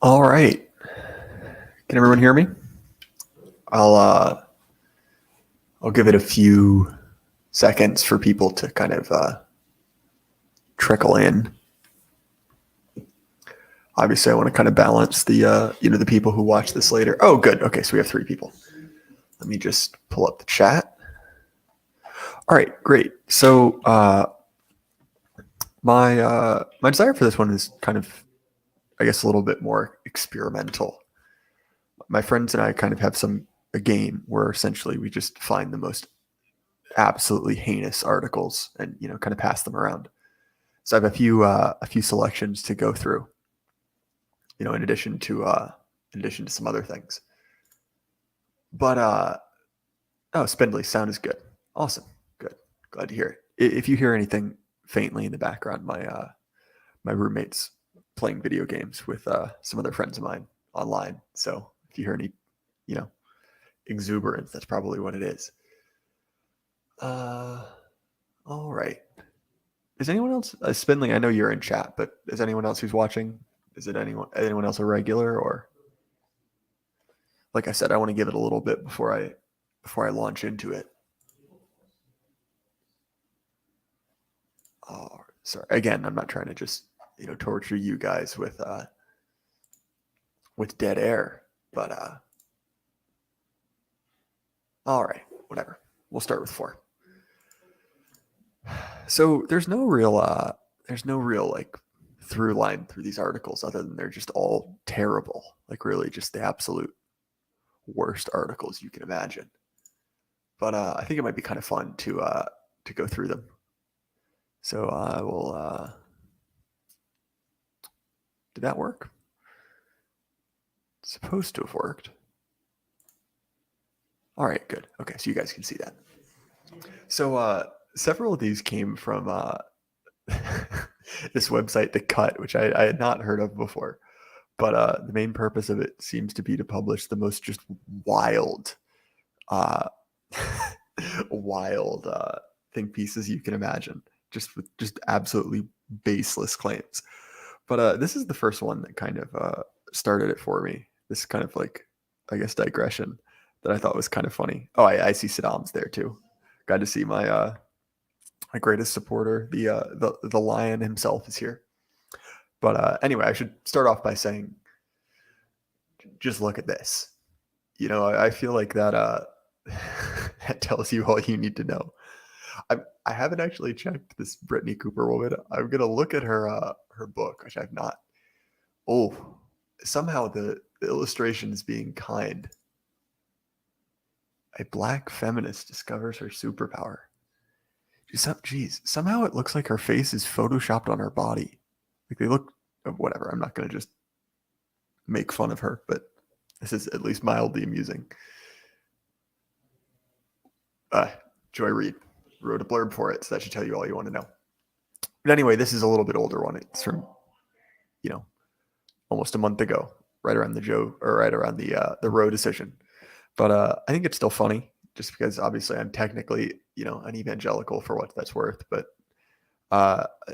All right. Can everyone hear me? I'll uh I'll give it a few seconds for people to kind of trickle in. Obviously, I want to kind of balance the people who watch this later. Oh, good. Okay, so we have 3 people. Let me just pull up the chat. All right, great. So my desire for this one is kind of, I guess, a little bit more experimental. My friends and I kind of have a game where essentially we just find the most absolutely heinous articles and kind of pass them around. So I have a few selections to go through. In addition to some other things. But oh, Spindly, sound is good. Awesome, good. Glad to hear it. If you hear anything faintly in the background, my roommate's playing video games with some other friends of mine online. So if you hear any, you know, exuberance, that's probably what it is. All right. Is anyone else Spindly? I know you're in chat, but is anyone else who's watching? Is it anyone else a regular, or like I said, I want to give it a little bit before I launch into it. Oh, sorry. Again, I'm not trying to just torture you guys with dead air, but all right, whatever. We'll start with 4. So there's no real like through line through these articles other than they're just all terrible, like really just the absolute worst articles you can imagine. But I think it might be kind of fun to go through them. So I will. Did that work? It's supposed to have worked. All right, good. Okay, so you guys can see that. So several of these came from this website, The Cut, which I had not heard of before. But the main purpose of it seems to be to publish the most just wild, uh, wild think pieces you can imagine, just with just absolutely baseless claims. But this is the first one that kind of started it for me. This kind of like, I guess, digression that I thought was kind of funny. Oh, I see Saddam's there too. Got to see my greatest supporter, the lion himself, is here. But anyway, I should start off by saying, just look at this. I feel like that that tells you all you need to know. I haven't actually checked this Brittany Cooper woman. I'm gonna look at her book, which I've not. Oh, somehow the illustration is being kind. A black feminist discovers her superpower. Geez, somehow it looks like her face is photoshopped on her body. Like they look, whatever. I'm not gonna just make fun of her, but this is at least mildly amusing. Joy Reid wrote a blurb for it, so that should tell you all you want to know. But anyway, this is a little bit older one. It's from, almost a month ago, right around the Roe decision. But I think it's still funny, just because obviously I'm technically, an evangelical for what that's worth. But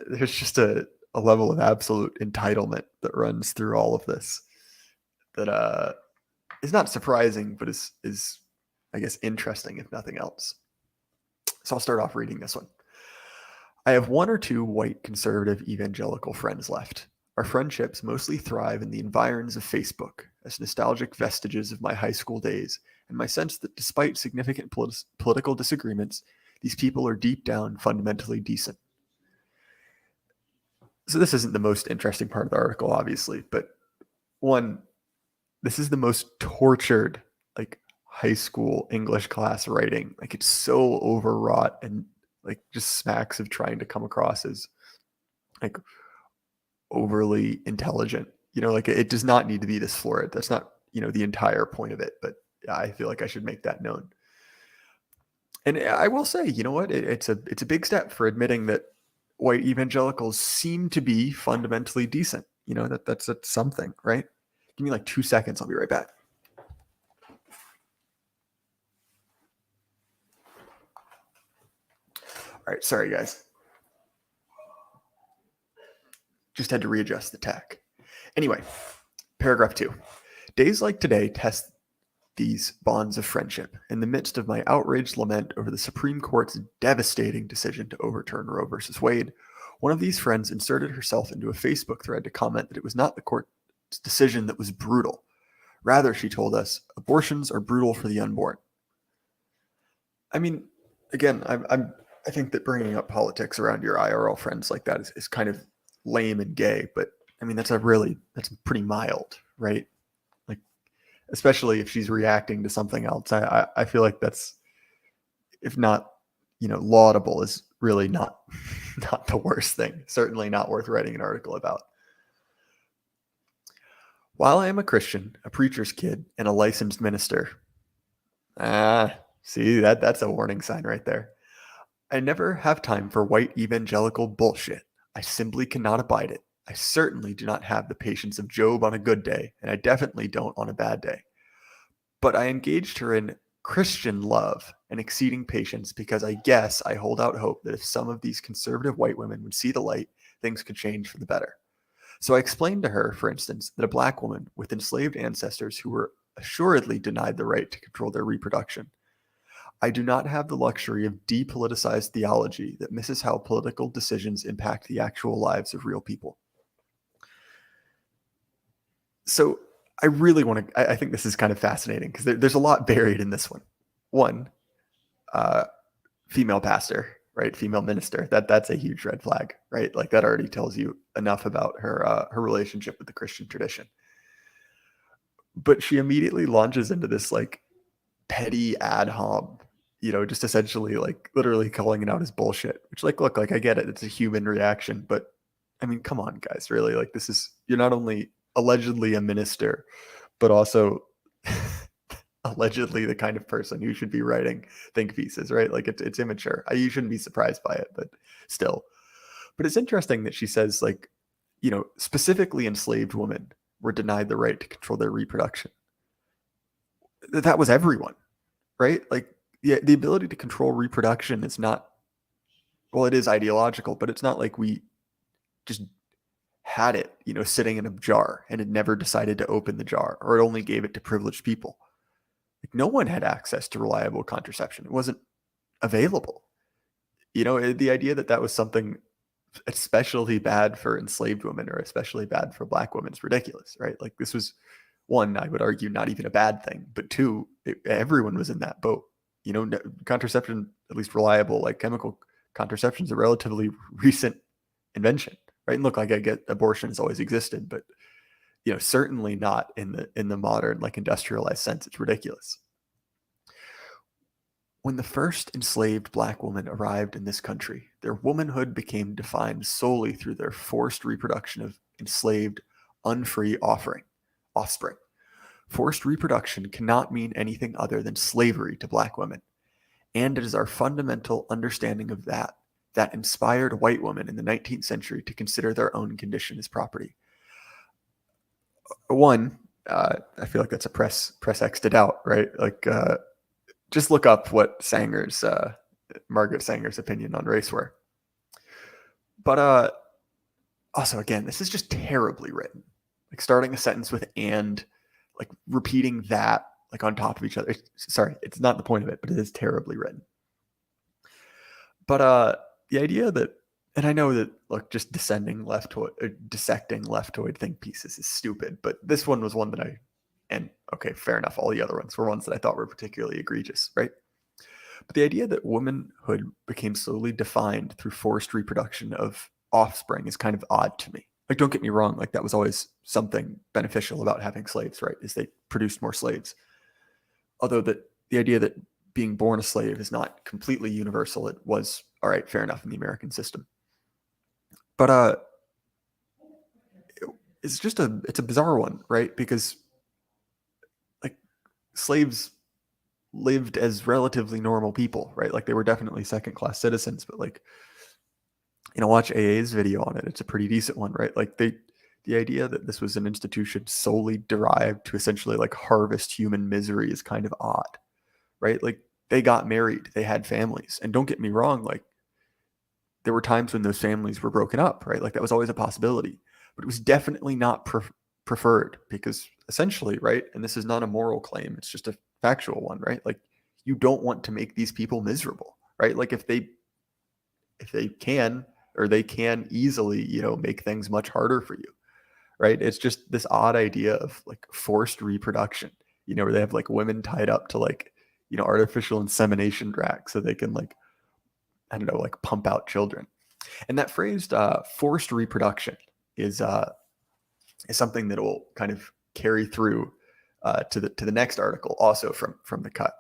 there's just a level of absolute entitlement that runs through all of this that is not surprising, but is I guess interesting if nothing else. So I'll start off reading this one. I have 1 or 2 white conservative evangelical friends left. Our friendships mostly thrive in the environs of Facebook, as nostalgic vestiges of my high school days, and my sense that despite significant political disagreements, these people are deep down fundamentally decent. So this isn't the most interesting part of the article, obviously, but one, this is the most tortured, like, high school English class writing. Like, it's so overwrought and like just smacks of trying to come across as like overly intelligent. Like it does not need to be this florid. That's not, the entire point of it, but I feel like I should make that known. And I will say, you know what? It's a big step for admitting that white evangelicals seem to be fundamentally decent. That's something, right? Give me like 2 seconds. I'll be right back. All right, sorry guys. Just had to readjust the tech. Anyway, Paragraph 2. Days like today test these bonds of friendship. In the midst of my outraged lament over the Supreme Court's devastating decision to overturn Roe versus Wade, one of these friends inserted herself into a Facebook thread to comment that it was not the court's decision that was brutal. Rather, she told us, abortions are brutal for the unborn. I mean, again, I think that bringing up politics around your IRL friends like that is kind of lame and gay, but I mean, that's pretty mild, right? Like, especially if she's reacting to something else. I feel like that's, if not, laudable, is really not not the worst thing. Certainly not worth writing an article about. While I am a Christian, a preacher's kid, and a licensed minister. See, that's a warning sign right there. I never have time for white evangelical bullshit. I simply cannot abide it. I certainly do not have the patience of Job on a good day, and I definitely don't on a bad day. But I engaged her in Christian love and exceeding patience because I guess I hold out hope that if some of these conservative white women would see the light, things could change for the better. So I explained to her, for instance, that a black woman with enslaved ancestors who were assuredly denied the right to control their reproduction. I do not have the luxury of depoliticized theology that misses how political decisions impact the actual lives of real people. So I really want to, I think this is kind of fascinating because there's a lot buried in this one. One, female pastor, right? Female minister. That's a huge red flag, right? Like that already tells you enough about her relationship with the Christian tradition. But she immediately launches into this like petty ad hoc, just essentially like literally calling it out as bullshit, which like, look, like I get it. It's a human reaction, but I mean, come on guys, really, like you're not only allegedly a minister, but also allegedly the kind of person who should be writing think pieces, right? Like it's immature. You shouldn't be surprised by it, but still. But it's interesting that she says like, specifically enslaved women were denied the right to control their reproduction. That was everyone, right? Like the ability to control reproduction is not, well, it is ideological, but it's not like we just had it, sitting in a jar and it never decided to open the jar, or it only gave it to privileged people. Like no one had access to reliable contraception. It wasn't available. The idea that was something especially bad for enslaved women or especially bad for black women is ridiculous, right? Like this was, one, I would argue, not even a bad thing, but two, everyone was in that boat. Contraception, at least reliable, like chemical contraception, is a relatively recent invention, right? And look, like I get abortion has always existed, but certainly not in the modern, like industrialized sense. It's ridiculous. When the first enslaved black women arrived in this country, their womanhood became defined solely through their forced reproduction of enslaved, unfree offspring. Forced reproduction cannot mean anything other than slavery to black women. And it is our fundamental understanding of that inspired white women in the 19th century to consider their own condition as property. One, I feel like that's a press X'd out, right? Like, just look up what Margaret Sanger's opinion on race were. But also, again, this is just terribly written. Like starting a sentence with "and," like repeating that like on top of each other. Sorry, it's not the point of it, but it is terribly written. But the idea that, and I know that, look, just dissecting leftoid think pieces is stupid, but this one was one that okay, fair enough. All the other ones were ones that I thought were particularly egregious, right? But the idea that womanhood became slowly defined through forced reproduction of offspring is kind of odd to me. Like, don't get me wrong. Like, that was always something beneficial about having slaves, right? Is they produced more slaves. Although the idea that being born a slave is not completely universal, it was, all right, fair enough in the American system. But it's a bizarre one, right? Because like slaves lived as relatively normal people, right? Like they were definitely second-class citizens, but like, watch AA's video on it. It's a pretty decent one, right? Like the idea that this was an institution solely derived to essentially like harvest human misery is kind of odd, right? Like they got married, they had families, and don't get me wrong, like there were times when those families were broken up, right? Like that was always a possibility, but it was definitely not preferred, because essentially, right, and this is not a moral claim, it's just a factual one, right? Like, you don't want to make these people miserable, right? Like, if they can, or they can easily, make things much harder for you, right? It's just this odd idea of like forced reproduction, where they have like women tied up to like, artificial insemination racks so they can like, I don't know, like pump out children. And that phrase, forced reproduction, is something that will kind of carry through to the next article, also from the cut,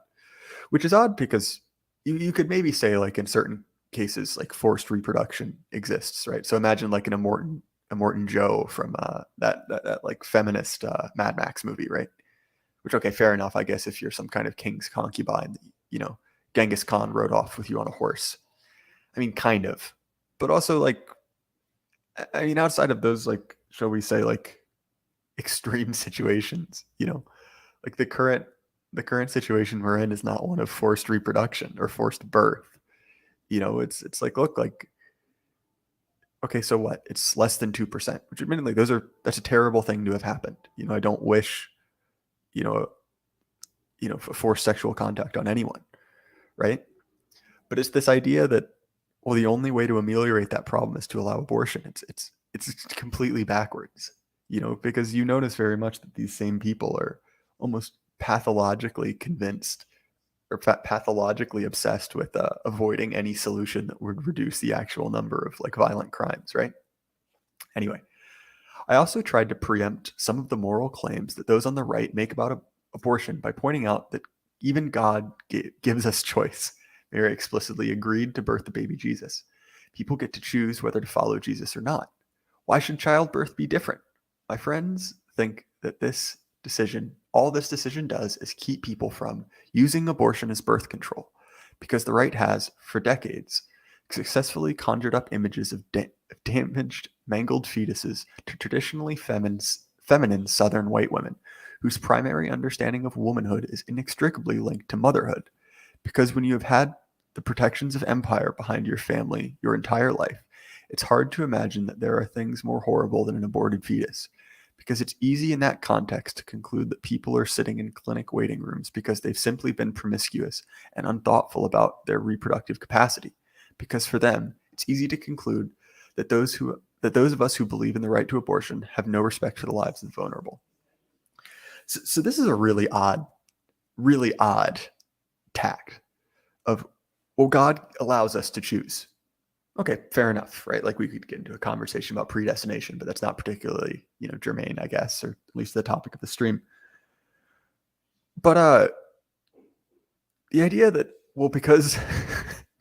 which is odd because you could maybe say, like, in certain cases, like forced reproduction exists, right? So imagine like in Immortan Joe from that like feminist Mad Max movie, right? Which, okay, fair enough, I guess, if you're some kind of king's concubine, Genghis Khan rode off with you on a horse. I mean, kind of, but also like, I mean, outside of those, like, shall we say, like, extreme situations, like the current situation we're in is not one of forced reproduction or forced birth. It's like, look, like, okay, so what? It's less than 2%, which admittedly that's a terrible thing to have happened. I don't wish, you know, forced sexual contact on anyone, right? But it's this idea that, well, the only way to ameliorate that problem is to allow abortion. It's completely backwards, because you notice very much that these same people are almost pathologically convinced, or pathologically obsessed with avoiding any solution that would reduce the actual number of like violent crimes, right? Anyway, I also tried to preempt some of the moral claims that those on the right make about abortion by pointing out that even God gives us choice. Mary explicitly agreed to birth the baby Jesus. People get to choose whether to follow Jesus or not. Why should childbirth be different? My friends think that all this decision does is keep people from using abortion as birth control, because the right has, for decades, successfully conjured up images of damaged, mangled fetuses to traditionally feminine Southern white women, whose primary understanding of womanhood is inextricably linked to motherhood. Because when you have had the protections of empire behind your family your entire life, it's hard to imagine that there are things more horrible than an aborted fetus. Because it's easy in that context to conclude that people are sitting in clinic waiting rooms because they've simply been promiscuous and unthoughtful about their reproductive capacity. Because for them, it's easy to conclude that those of us who believe in the right to abortion have no respect for the lives of the vulnerable. So this is a really odd tact of, well, God allows us to choose. Okay, fair enough, right? Like, we could get into a conversation about predestination, but that's not particularly, germane, I guess, or at least the topic of the stream. But the idea that, well, because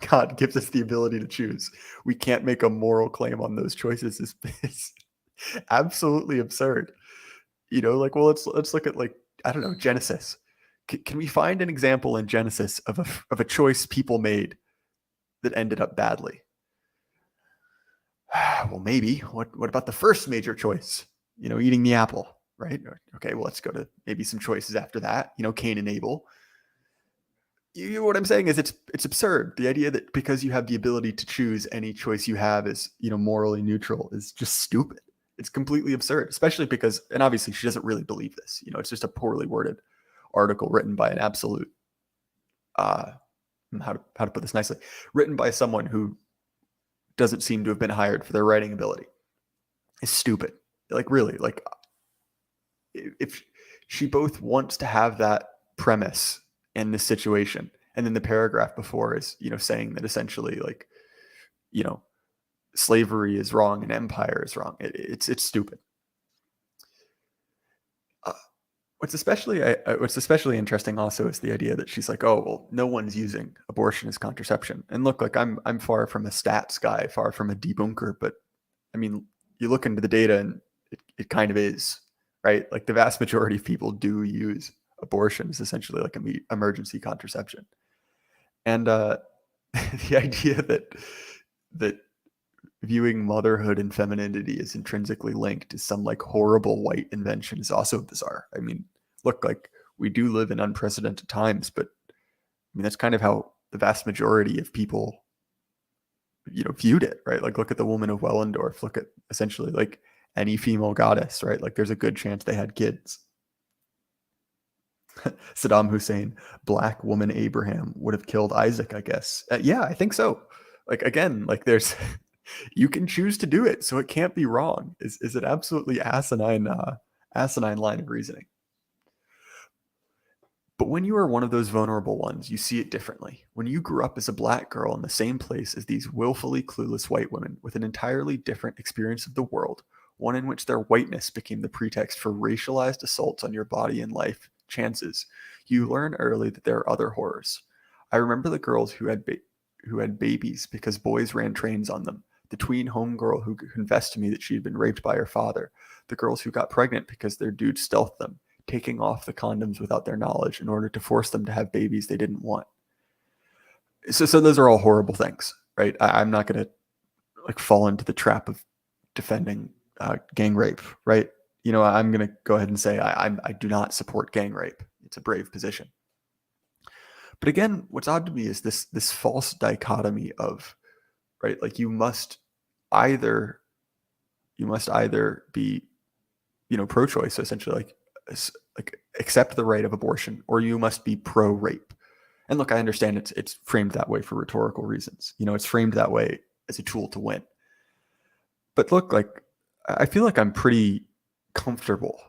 God gives us the ability to choose, we can't make a moral claim on those choices is absolutely absurd. Like, well, let's look at, like, I don't know, Genesis. Can we find an example in Genesis of a choice people made that ended up badly? Well, maybe. What about the first major choice? Eating the apple, right? Okay, well, let's go to maybe some choices after that. Cain and Abel. What I'm saying is, it's absurd. The idea that because you have the ability to choose, any choice you have is, morally neutral, is just stupid. It's completely absurd, especially because, and obviously she doesn't really believe this. It's just a poorly worded article written by an absolute, how to put this nicely, written by someone who doesn't seem to have been hired for their writing ability. It's stupid. Like, really, like, if she both wants to have that premise in this situation, and then the paragraph before is, saying that essentially, like, slavery is wrong and empire is wrong. It's stupid. What's especially interesting also is the idea that she's like, oh, well, no one's using abortion as contraception. And look, like, I'm far from a stats guy, far from a debunker, but I mean, you look into the data and it kind of is, right? Like, the vast majority of people do use abortion as essentially like emergency contraception. And the idea that viewing motherhood and femininity as intrinsically linked is some like horrible white invention is also bizarre. I mean, look, like, we do live in unprecedented times, but I mean, that's kind of how the vast majority of people, viewed it, right? Like, look at the woman of Wellendorf. Look at essentially like any female goddess, right? Like there's a good chance they had kids. Saddam Hussein, black woman Abraham would have killed Isaac, I guess. Yeah, I think so. Like again, like there's you can choose to do it, so it can't be wrong. Is an absolutely asinine line of reasoning. But when you are one of those vulnerable ones, you see it differently. When you grew up as a black girl in the same place as these willfully clueless white women with an entirely different experience of the world, one in which their whiteness became the pretext for racialized assaults on your body and life chances, you learn early that there are other horrors. I remember the girls who had babies because boys ran trains on them, the tween homegirl who confessed to me that she had been raped by her father, the girls who got pregnant because their dude stealthed them, taking off the condoms without their knowledge in order to force them to have babies they didn't want. So those are all horrible things, right? I'm not going to like fall into the trap of defending gang rape, right? You know, I'm going to go ahead and say I do not support gang rape. It's a brave position. But again, what's odd to me is this false dichotomy of, right, like you must either be, you know, pro-choice, so essentially like accept the right of abortion, or you must be pro-rape. And look, I understand it's framed that way for rhetorical reasons. You know, it's framed that way as a tool to win. But look, like I feel like I'm pretty comfortable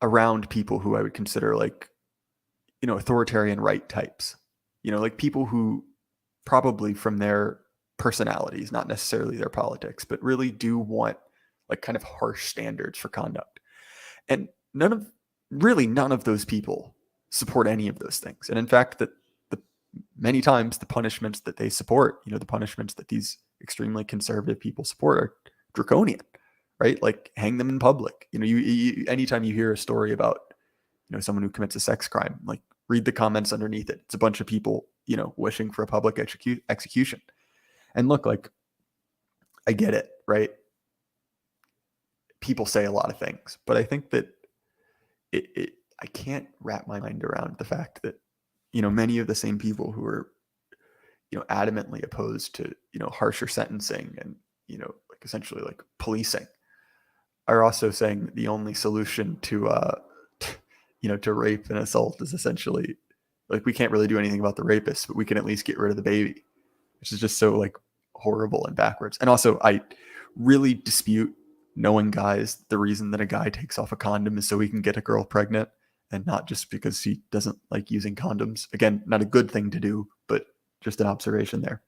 around people who I would consider like, you know, authoritarian right types. You know, like people who probably from their personalities, not necessarily their politics, but really do want like kind of harsh standards for conduct. And none of those people support any of those things. And in fact, that the many times the punishments that they support, you know, the punishments that these extremely conservative people support are draconian, right? Like hang them in public. You know, you anytime you hear a story about, you know, someone who commits a sex crime, like read the comments underneath it. It's a bunch of people, you know, wishing for a public execution. And look, like I get it, right? People say a lot of things, but I think that I can't wrap my mind around the fact that, you know, many of the same people who are, you know, adamantly opposed to, you know, harsher sentencing and, you know, like essentially like policing are also saying that the only solution to, you know, to rape and assault is essentially like, we can't really do anything about the rapist, but we can at least get rid of the baby, which is just so like horrible and backwards. And also I really dispute knowing guys, the reason that a guy takes off a condom is so he can get a girl pregnant and not just because he doesn't like using condoms. Again, not a good thing to do, but just an observation there.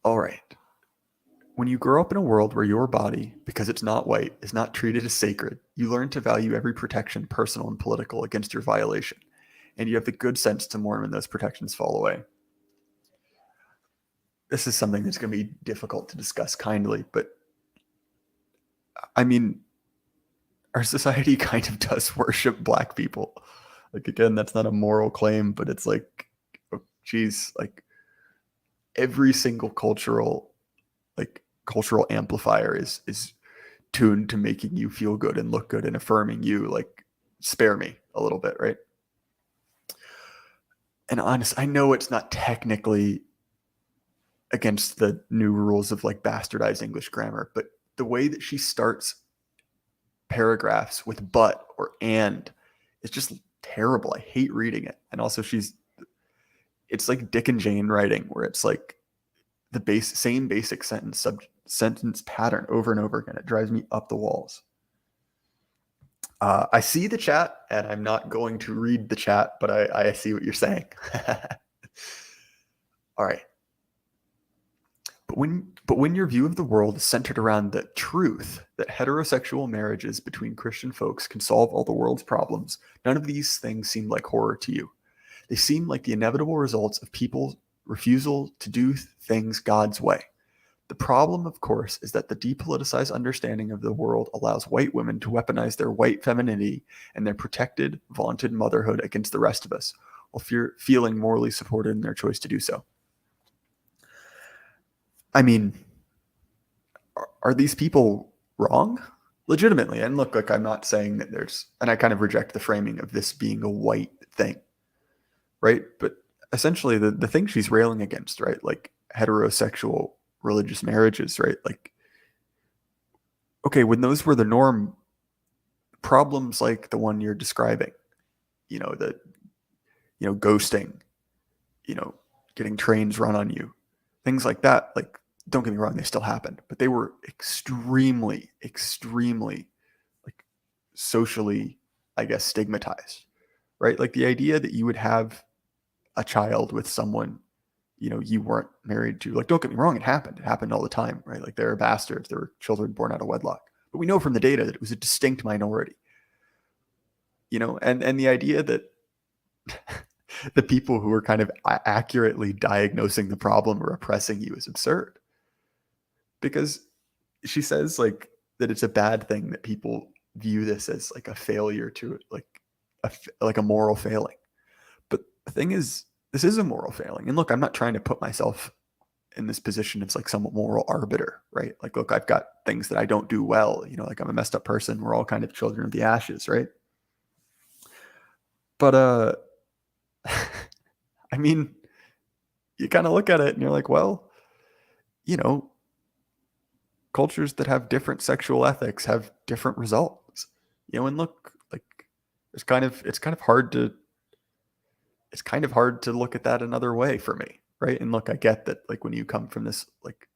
All right. When you grow up in a world where your body, because it's not white, is not treated as sacred, you learn to value every protection, personal and political, against your violation. And you have the good sense to mourn when those protections fall away. This is something that's going to be difficult to discuss kindly, but I mean, our society kind of does worship black people. Like, again, that's not a moral claim, but it's like, oh, geez, like every single cultural amplifier is tuned to making you feel good and look good and affirming you. Like, spare me a little bit, right? And honest, I know it's not technically against the new rules of like bastardized English grammar, but the way that she starts paragraphs with but or and is just terrible. I hate reading it. And also it's like Dick and Jane writing where it's like the same basic sentence pattern over and over again. It drives me up the walls. I see the chat and I'm not going to read the chat, but I see what you're saying. All right. But when your view of the world is centered around the truth that heterosexual marriages between Christian folks can solve all the world's problems, none of these things seem like horror to you. They seem like the inevitable results of people's refusal to do things God's way. The problem, of course, is that the depoliticized understanding of the world allows white women to weaponize their white femininity and their protected, vaunted motherhood against the rest of us, while feeling morally supported in their choice to do so. I mean, are these people wrong? Legitimately. And look, like I'm not saying that and I kind of reject the framing of this being a white thing, right? But essentially the thing she's railing against, right? Like heterosexual religious marriages, right? Like, okay, when those were the norm, problems like the one you're describing, the ghosting, you know, getting trains run on you, things like that, like, don't get me wrong, they still happened, but they were extremely, extremely, like, socially, I guess, stigmatized, right? Like the idea that you would have a child with someone, you weren't married to. Like, don't get me wrong, it happened. It happened all the time, right? Like, there are bastards, there were children born out of wedlock. But we know from the data that it was a distinct minority, and the idea that the people who are kind of accurately diagnosing the problem or oppressing you is absurd. Because she says, like, that it's a bad thing that people view this as like a failure to, like, a moral failing. But the thing is, this is a moral failing. And look, I'm not trying to put myself in this position as like some moral arbiter, right? Like, look, I've got things that I don't do well, like I'm a messed up person. We're all kind of children of the ashes, right? But I mean, you kind of look at it and you're like, well, you know, cultures that have different sexual ethics have different results. And look, like, it's kind of hard to look at that another way for me, right? And look, I get that, like, when you come from this, like,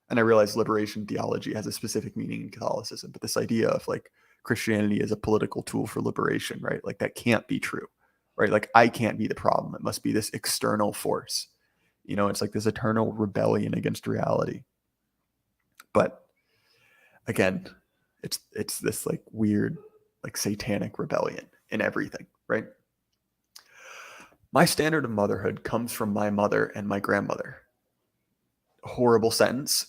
and I realize liberation theology has a specific meaning in Catholicism, but this idea of, like, Christianity as a political tool for liberation, right? Like, that can't be true, right? Like, I can't be the problem. It must be this external force. It's like this eternal rebellion against reality. But again, it's this, like, weird, like, satanic rebellion in everything, right? My standard of motherhood comes from my mother and my grandmother. Horrible sentence,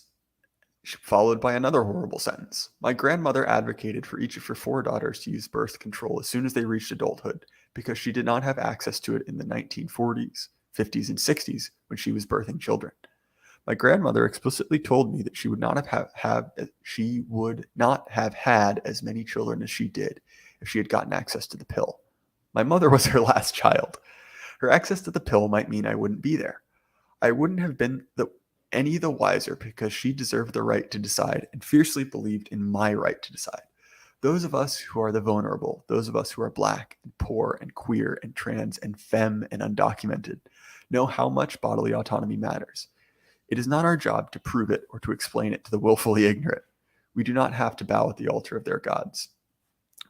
followed by another horrible sentence. My grandmother advocated for each of her 4 daughters to use birth control as soon as they reached adulthood because she did not have access to it in the 1940s, 50s, and 60s when she was birthing children. My grandmother explicitly told me that she would not have had as many children as she did if she had gotten access to the pill. My mother was her last child. Her access to the pill might mean I wouldn't be there. I wouldn't have been any the wiser because she deserved the right to decide and fiercely believed in my right to decide. Those of us who are the vulnerable, those of us who are black and poor and queer and trans and femme and undocumented, know how much bodily autonomy matters. It is not our job to prove it or to explain it to the willfully ignorant. We do not have to bow at the altar of their gods.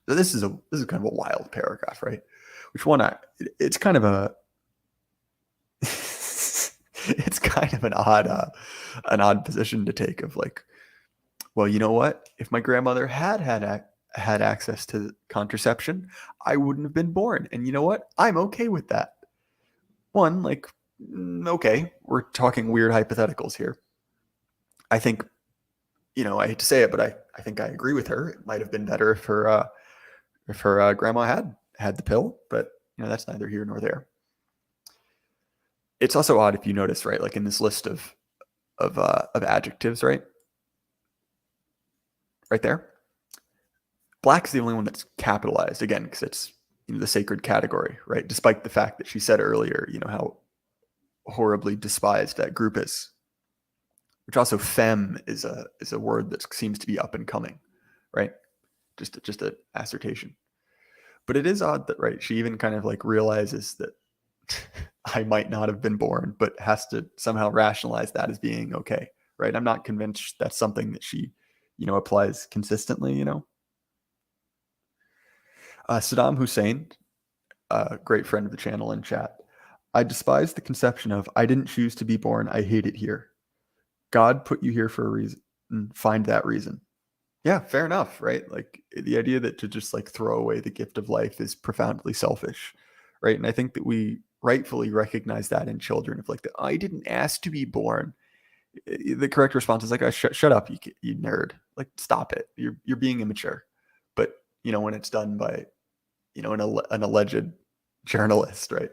So this is kind of a wild paragraph, right? It's kind of it's kind of an odd position to take of, like, well, you know what? If my grandmother had access to contraception, I wouldn't have been born. And you know what? I'm okay with that. One, like, okay, we're talking weird hypotheticals here. I think, I hate to say it, but I think I agree with her. It might have been better if her grandma had the pill, but that's neither here nor there. It's also odd if you notice, right? Like, in this list of adjectives, right there, black is the only one that's capitalized, again, because it's the sacred category, right? Despite the fact that she said earlier, how horribly despised that group is. Which also, femme is a word that seems to be up and coming, right? Just an assertion. But it is odd that, right, she even kind of, like, realizes that I might not have been born, but has to somehow rationalize that as being okay, right? I'm not convinced that's something that she, applies consistently, Saddam Hussein, a great friend of the channel in chat. I despise the conception of, I didn't choose to be born, I hate it here. God put you here for a reason. Find that reason. Yeah, fair enough, right? Like, the idea that to just, like, throw away the gift of life is profoundly selfish, right? And I think that we rightfully recognize that in children of, like, I didn't ask to be born. The correct response is like, oh, shut up, you nerd. Like, stop it. You're being immature. But when it's done by an alleged journalist, right?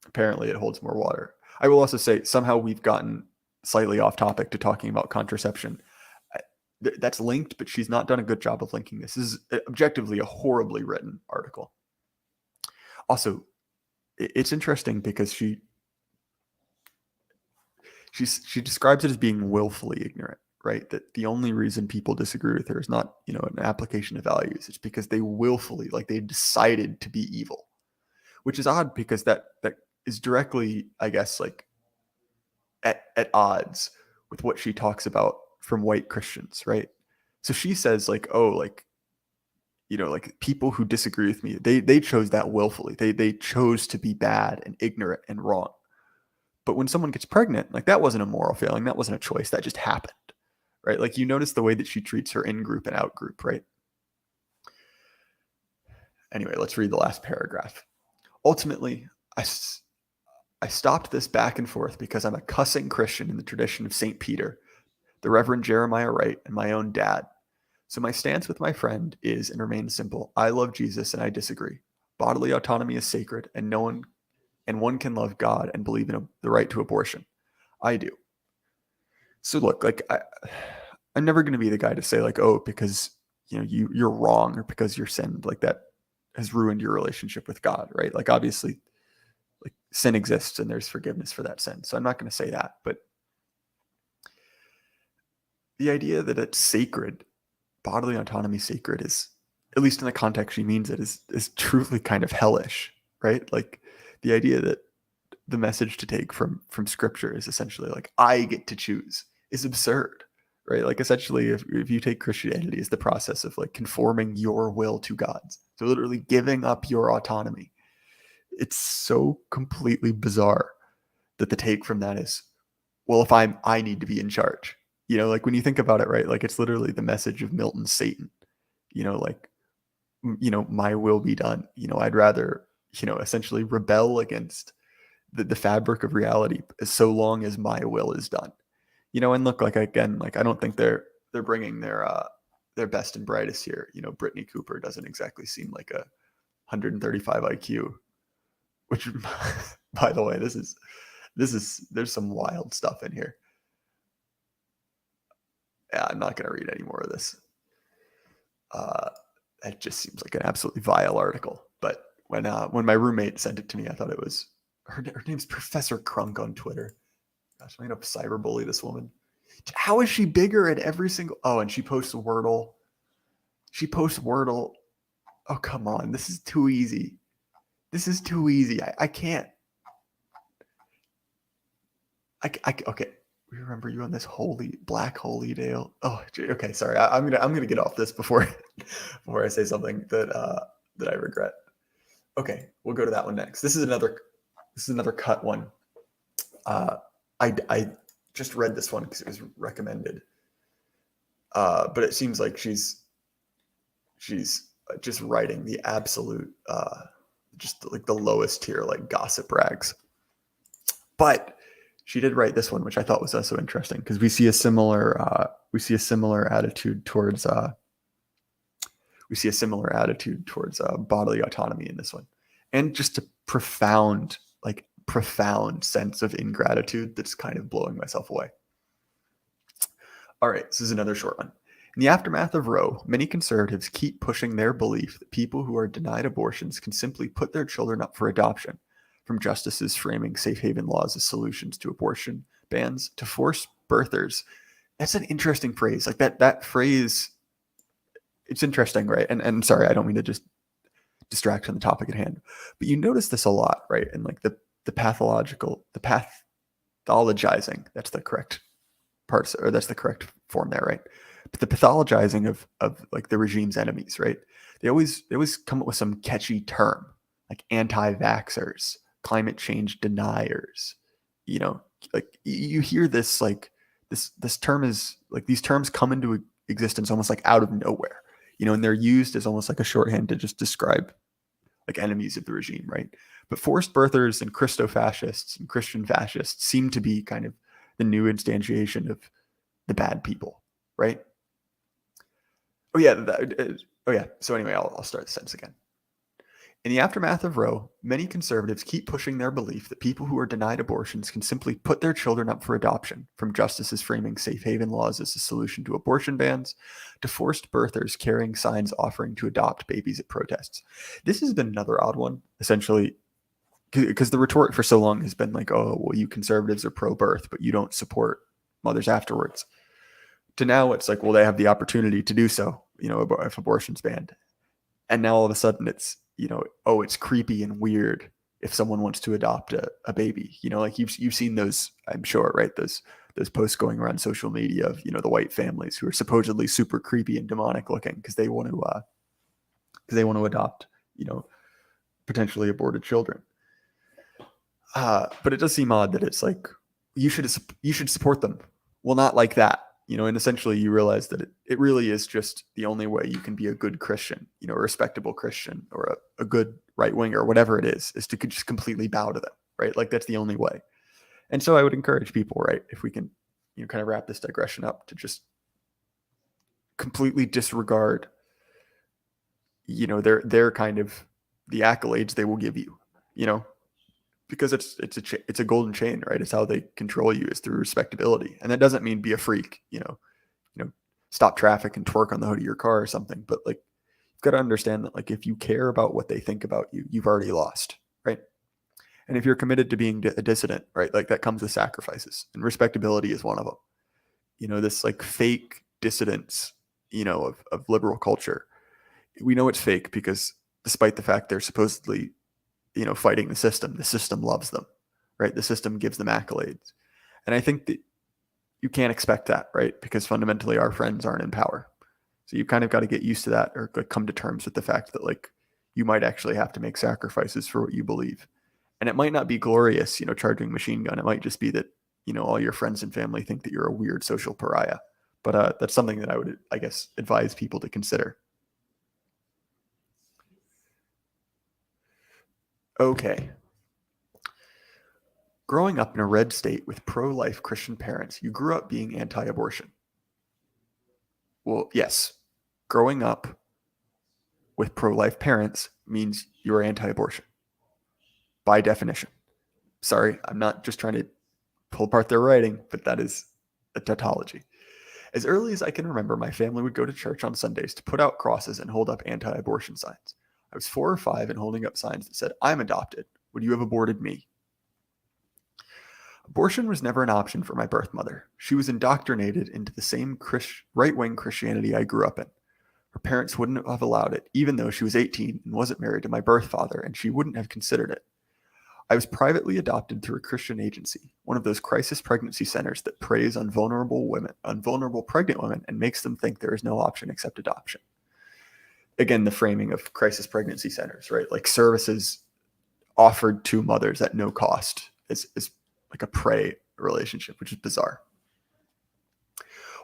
Apparently, it holds more water. I will also say, somehow we've gotten slightly off topic to talking about contraception. That's linked, but she's not done a good job of linking this. This is objectively a horribly written article. Also, it's interesting because She describes it as being willfully ignorant, right? That the only reason people disagree with her is not, an application of values. It's because they willfully, like they decided to be evil, which is odd because that is directly, I guess, like at odds with what she talks about from white Christians, right? So she says like, oh, like, like people who disagree with me, they chose that willfully. They chose to be bad and ignorant and wrong. But when someone gets pregnant, like that wasn't a moral failing, that wasn't a choice, that just happened, right? Like you notice the way that she treats her in-group and out-group, right? Anyway, let's read the last paragraph. Ultimately, I stopped this back and forth because I'm a cussing Christian in the tradition of St. Peter, the Reverend Jeremiah Wright, and my own dad. So my stance with my friend is and remains simple. I love Jesus and I disagree. Bodily autonomy is sacred and one can love God and believe in the right to abortion. I do. So look, like I'm never going to be the guy to say like, oh, because you're wrong or because you're sinned, like that has ruined your relationship with God, right? Like obviously, like sin exists and there's forgiveness for that sin. So I'm not going to say that, but the idea that it's sacred, bodily autonomy sacred, is, at least in the context she means it, is truly kind of hellish, right? Like the idea that the message to take from scripture is essentially like, I get to choose, is absurd, right? Like essentially if you take Christianity as the process of like conforming your will to God's, so literally giving up your autonomy, it's so completely bizarre that the take from that is, well, if I need to be in charge, like when you think about it, right? Like it's literally the message of Milton's Satan, like, my will be done. I'd rather, essentially rebel against the fabric of reality so long as my will is done. And look, like again, like I don't think they're bringing their best and brightest here. Brittany Cooper doesn't exactly seem like a 135 IQ, which by the way, there's some wild stuff in here. Yeah, I'm not going to read any more of this. It just seems like an absolutely vile article. But when my roommate sent it to me, I thought it was her name's Professor Crunk on Twitter. Gosh, I'm gonna cyberbully this woman. How is she bigger at every single? Oh, and she posts Wordle. Oh, come on, this is too easy. I can't. Okay. We remember you on this black holy Dale. Oh, okay. Sorry, I'm gonna get off this before I say something that I regret. Okay, we'll go to that one next. This is another cut one. I just read this one because it was recommended. But it seems like she's just writing the absolute, just like the lowest tier, like gossip rags. But she did write this one, which I thought was also interesting because we see a similar attitude towards bodily autonomy in this one, and just a profound sense of ingratitude that's kind of blowing myself away. All right, this is another short one. In the aftermath of Roe, many conservatives keep pushing their belief that people who are denied abortions can simply put their children up for adoption, from justices framing safe haven laws as solutions to abortion bans to forced birthers. That's an interesting phrase. Like that phrase, it's interesting, right? And sorry, I don't mean to just distract on the topic at hand, but you notice this a lot, right? And like the pathologizing, that's the correct parts, or that's the correct form there, right? But the pathologizing of like the regime's enemies, right? They always come up with some catchy term like anti-vaxxers, climate change deniers. Like you hear this, like this term is like, these terms come into existence almost like out of nowhere, and they're used as almost like a shorthand to just describe like enemies of the regime, right? But forced birthers and Christo-fascists and Christian fascists seem to be kind of the new instantiation of the bad people, right? Oh yeah. So anyway, I'll start the sentence again. In the aftermath of Roe, many conservatives keep pushing their belief that people who are denied abortions can simply put their children up for adoption, from justices framing safe haven laws as a solution to abortion bans, to forced birthers carrying signs offering to adopt babies at protests. This has been another odd one. Essentially, because the retort for so long has been like, oh, well, you conservatives are pro-birth, but you don't support mothers afterwards. To now it's like, well, they have the opportunity to do so, if abortion's banned. And now all of a sudden it's, oh, it's creepy and weird if someone wants to adopt a baby. Like you've seen those, I'm sure, right? Those posts going around social media of, the white families who are supposedly super creepy and demonic looking because they want to adopt, potentially aborted children. But it does seem odd that it's like you should support them. Well, not like that, and essentially you realize that it really is just the only way you can be a good Christian, a respectable Christian or a good right winger or whatever it is to just completely bow to them, right? Like that's the only way. And so I would encourage people, right, if we can, kind of wrap this digression up, to just completely disregard, their kind of the accolades they will give you, because it's a golden chain, right? It's how they control you, is through respectability. And that doesn't mean be a freak, stop traffic and twerk on the hood of your car or something. But like, you've got to understand that, like, if you care about what they think about you, you've already lost, right? And if you're committed to being a dissident, right, like that comes with sacrifices, and respectability is one of them. This like fake dissidence, of liberal culture. We know it's fake because despite the fact they're supposedly, fighting the system loves them, right? The system gives them accolades. And I think that you can't expect that, right? Because fundamentally our friends aren't in power. So you kind of got to get used to that, or like come to terms with the fact that like you might actually have to make sacrifices for what you believe. And it might not be glorious, charging machine gun. It might just be that, all your friends and family think that you're a weird social pariah. But that's something that I would, I guess, advise people to consider. Okay. Growing up in a red state with pro-life Christian parents, you grew up being anti-abortion. Well, yes. Growing up with pro-life parents means you're anti-abortion. By definition. Sorry, I'm not just trying to pull apart their writing, but that is a tautology. As early as I can remember, my family would go to church on Sundays to put out crosses and hold up anti-abortion signs. I was 4 or 5 and holding up signs that said, "I'm adopted. Would you have aborted me?" Abortion was never an option for my birth mother. She was indoctrinated into the same right-wing Christianity I grew up in. Her parents wouldn't have allowed it, even though she was 18 and wasn't married to my birth father, and she wouldn't have considered it. I was privately adopted through a Christian agency, one of those crisis pregnancy centers that preys on vulnerable pregnant women and makes them think there is no option except adoption. Again, the framing of crisis pregnancy centers, right? Like services offered to mothers at no cost is like a prey relationship, which is bizarre.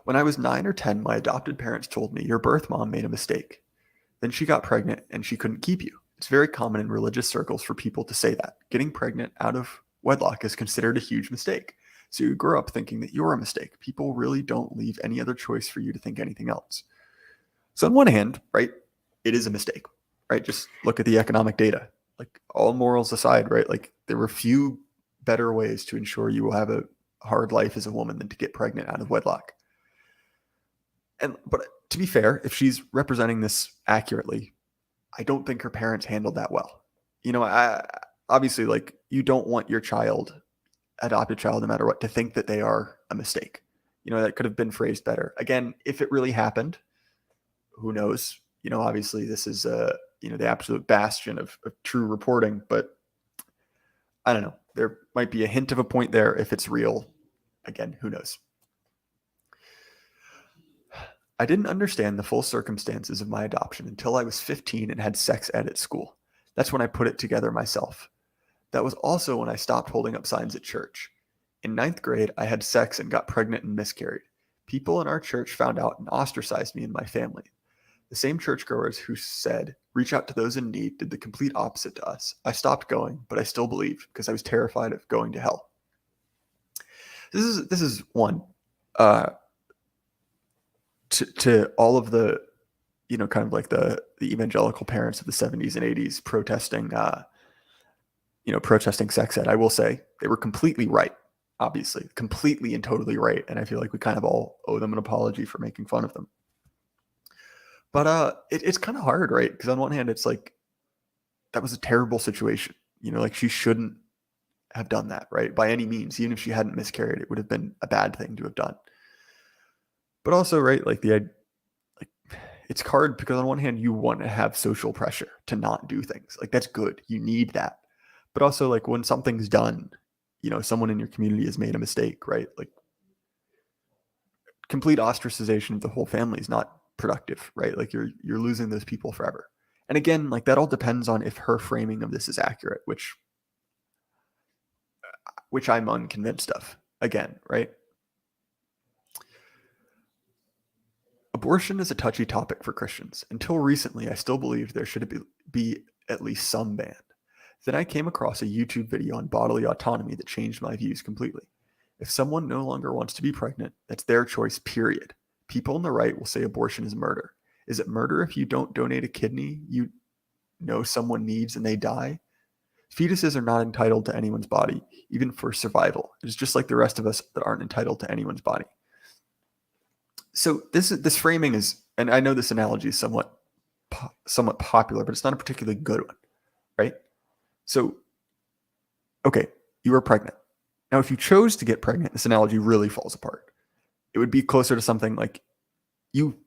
When I was 9 or 10, my adopted parents told me, "Your birth mom made a mistake. Then she got pregnant and she couldn't keep you." It's very common in religious circles for people to say that. Getting pregnant out of wedlock is considered a huge mistake. So you grow up thinking that you're a mistake. People really don't leave any other choice for you to think anything else. So on one hand, right, it is a mistake, right? Just look at the economic data. Like, all morals aside, right, like there were few better ways to ensure you will have a hard life as a woman than to get pregnant out of wedlock. But to be fair, if she's representing this accurately, I don't think her parents handled that well. I obviously, like, you don't want your adopted child, no matter what, to think that they are a mistake. That could have been phrased better. Again, if it really happened, who knows? Obviously this is the absolute bastion of true reporting, but I don't know. There might be a hint of a point there if it's real. Again, who knows? I didn't understand the full circumstances of my adoption until I was 15 and had sex ed at school. That's when I put it together myself. That was also when I stopped holding up signs at church. In 9th grade, I had sex and got pregnant and miscarried. People in our church found out and ostracized me and my family. The same churchgoers who said, "Reach out to those in need," did the complete opposite to us. I stopped going, but I still believed because I was terrified of going to hell. This is one. To all of the, kind of like the evangelical parents of the 70s and 80s protesting, protesting sex ed, I will say they were completely right, obviously, completely and totally right. And I feel like we kind of all owe them an apology for making fun of them. But it's kind of hard, right? Because on one hand, it's like, that was a terrible situation. Like she shouldn't have done that, right? By any means. Even if she hadn't miscarried, it would have been a bad thing to have done. But also, right, like it's hard because on one hand, you want to have social pressure to not do things. Like that's good. You need that. But also, like when something's done, someone in your community has made a mistake, right? Like complete ostracization of the whole family is not productive, right? Like you're losing those people forever. And again, like that all depends on if her framing of this is accurate, which I'm unconvinced of. Again, right? Abortion is a touchy topic for Christians. Until recently, I still believed there should be at least some ban. Then I came across a YouTube video on bodily autonomy that changed my views completely. If someone no longer wants to be pregnant, that's their choice, period. People on the right will say abortion is murder. Is it murder if you don't donate a kidney you know someone needs and they die? Fetuses are not entitled to anyone's body, even for survival. It's just like the rest of us that aren't entitled to anyone's body. So this framing is, and I know this analogy is somewhat popular, but it's not a particularly good one, right? So, okay, you were pregnant. Now, if you chose to get pregnant, this analogy really falls apart. It would be closer to something like you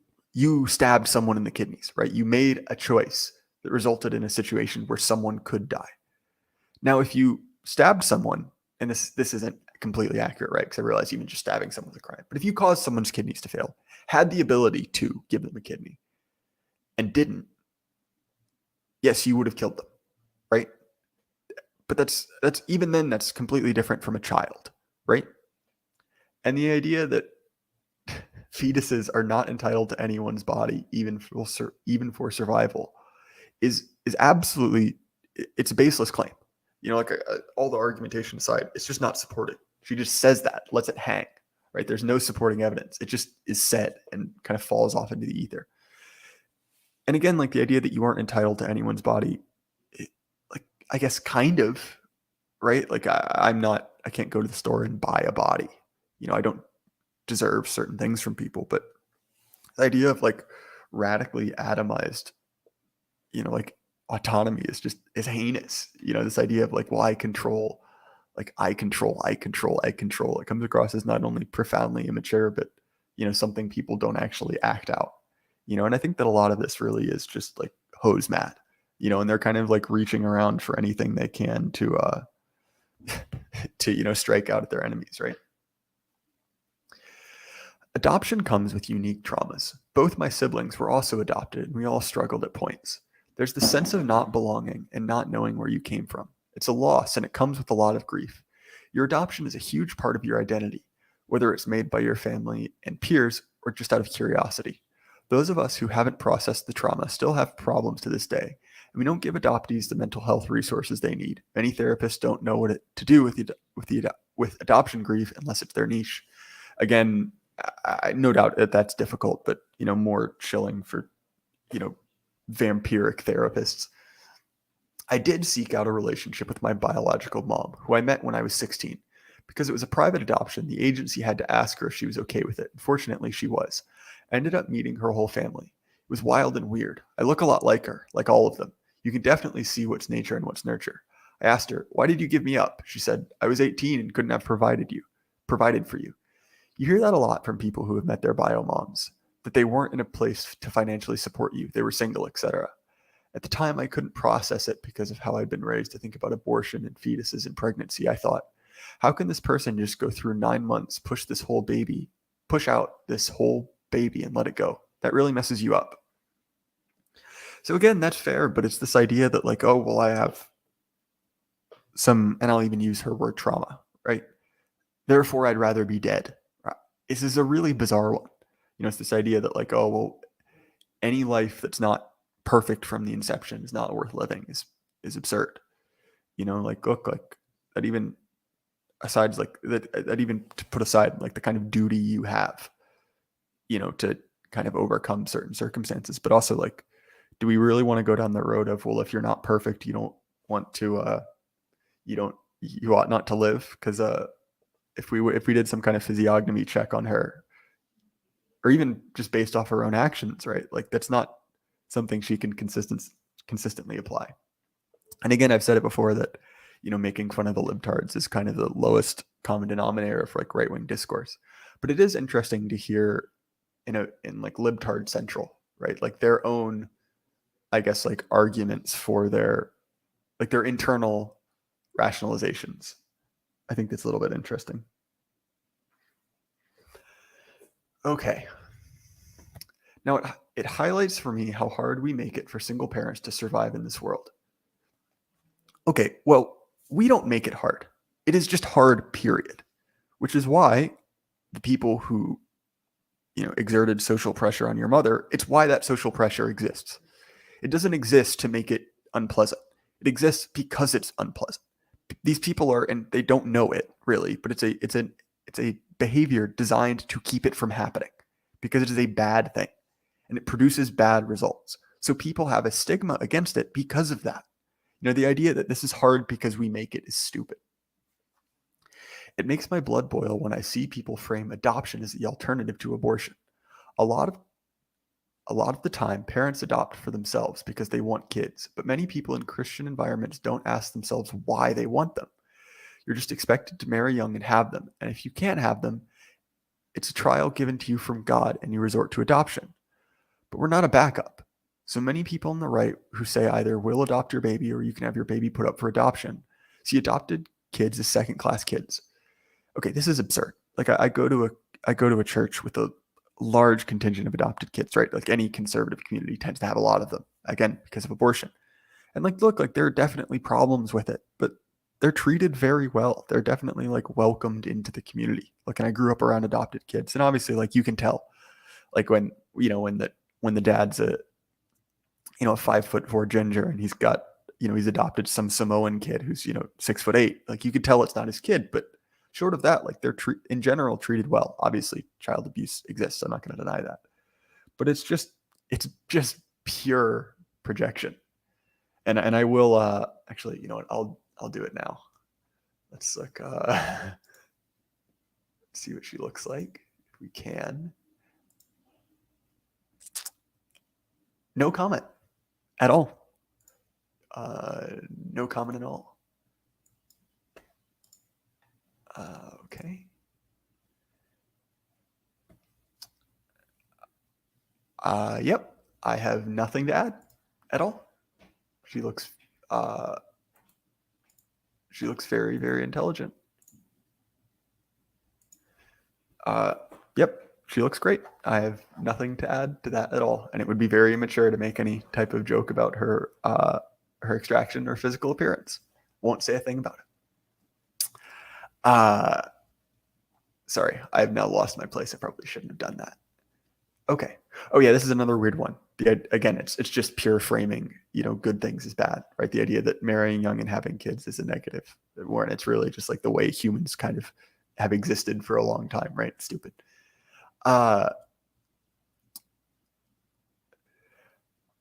stabbed someone in the kidneys, right? You made a choice that resulted in a situation where someone could die. Now, if you stabbed someone, and this isn't completely accurate, right? Because I realize even just stabbing someone's a crime. But if you caused someone's kidneys to fail, had the ability to give them a kidney, and didn't, yes, you would have killed them, right? But that's even then, that's completely different from a child, right? And the idea that fetuses are not entitled to anyone's body, even for survival, is absolutely, it's a baseless claim. Like all the argumentation aside, it's just not supported. She just says that, lets it hang, right? There's no supporting evidence. It just is said and kind of falls off into the ether. And again, like the idea that you aren't entitled to anyone's body, like I guess kind of, right? Like I can't go to the store and buy a body. I don't deserve certain things from people, but the idea of like radically atomized, like autonomy is heinous. This idea of like, well, I control. It comes across as not only profoundly immature, but something people don't actually act out. And I think that a lot of this really is just like hose mad, and they're kind of like reaching around for anything they can to strike out at their enemies, right? Adoption comes with unique traumas. Both my siblings were also adopted, and we all struggled at points. There's the sense of not belonging and not knowing where you came from. It's a loss, and it comes with a lot of grief. Your adoption is a huge part of your identity, whether it's made by your family and peers or just out of curiosity. Those of us who haven't processed the trauma still have problems to this day, and we don't give adoptees the mental health resources they need. Many therapists don't know what to do with adoption grief unless it's their niche. Again, I no doubt that's difficult, but more chilling for vampiric therapists. I did seek out a relationship with my biological mom, who I met when I was 16. Because it was a private adoption, the agency had to ask her if she was okay with it. Fortunately, she was. I ended up meeting her whole family. It was wild and weird. I look a lot like her, like all of them. You can definitely see what's nature and what's nurture. I asked her, "Why did you give me up?" She said, "I was 18 and couldn't have provided for you." You hear that a lot from people who have met their bio moms, that they weren't in a place to financially support you. They were single, etc. At the time, I couldn't process it because of how I'd been raised to think about abortion and fetuses and pregnancy. I thought, how can this person just go through 9 months, push out this whole baby and let it go? That really messes you up. So again, that's fair, but it's this idea that like, oh, well, I have some, and I'll even use her word, trauma, right? Therefore, I'd rather be dead. This is a really bizarre one. It's this idea that like, oh, well, any life that's not perfect from the inception is not worth living is absurd. Like, look, like that even aside, like that even to put aside like the kind of duty you have, to kind of overcome certain circumstances, but also like, do we really want to go down the road of, well, if you're not perfect, you don't want to, you ought not to live? Because if we did some kind of physiognomy check on her, or even just based off her own actions, right? Like that's not something she can consistently apply. And again, I've said it before that, making fun of the libtards is kind of the lowest common denominator for like right-wing discourse. But it is interesting to hear in like libtard central, right? Like their own, I guess, like arguments for their internal rationalizations. I think that's a little bit interesting. Okay. Now it highlights for me how hard we make it for single parents to survive in this world. Okay, well, we don't make it hard. It is just hard, period. Which is why the people who, exerted social pressure on your mother, it's why that social pressure exists. It doesn't exist to make it unpleasant. It exists because it's unpleasant. These people are, and they don't know it really, but it's a behavior designed to keep it from happening because it is a bad thing and it produces bad results. So people have a stigma against it because of that. The idea that this is hard because we make it is stupid. It makes my blood boil when I see people frame adoption as the alternative to abortion. A lot of the time, parents adopt for themselves because they want kids, but many people in Christian environments don't ask themselves why they want them. You're just expected to marry young and have them, and if you can't have them, it's a trial given to you from God and you resort to adoption. But we're not a backup. So many people on the right who say either we'll adopt your baby or you can have your baby put up for adoption see adopted kids as second-class kids. Okay, this is absurd. Like I go to a church with a large contingent of adopted kids, right? Like any conservative community tends to have a lot of them, again, because of abortion. And look, there are definitely problems with it, but they're treated very well. They're definitely like welcomed into the community. Like, and I grew up around adopted kids, and obviously, like you can tell, like when the dad's a 5'4" ginger and he's got he's adopted some Samoan kid who's 6'8". Like you could tell it's not his kid, but short of that, like they're in general treated well. Obviously, child abuse exists. I'm not going to deny that, but it's just pure projection. And I will actually, what, I'll do it now. Let's look. See what she looks like if we can. No comment at all. No comment at all. Okay. Yep. I have nothing to add at all. She looks very, very intelligent. Yep. She looks great. I have nothing to add to that at all. And it would be very immature to make any type of joke about her extraction or physical appearance. Won't say a thing about it. Sorry, I have now lost my place. I probably shouldn't have done that. Okay. Oh yeah, this is another weird one. Again, it's just pure framing. Good things is bad, right? The idea that marrying young and having kids is a negative, when it's really just like the way humans kind of have existed for a long time, right? Stupid. A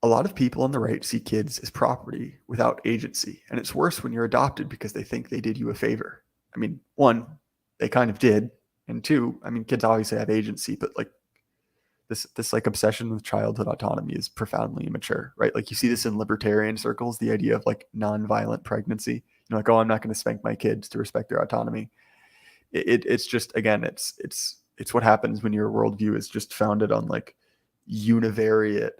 lot of people on the right see kids as property without agency, and it's worse when you're adopted because they think they did you a favor. I mean, one, they kind of did, and two, I mean, kids obviously have agency, but like this like obsession with childhood autonomy is profoundly immature, right? Like you see this in libertarian circles, the idea of like nonviolent pregnancy. Like, oh, I'm not going to spank my kids to respect their autonomy. It's just, again, it's what happens when your worldview is just founded on like univariate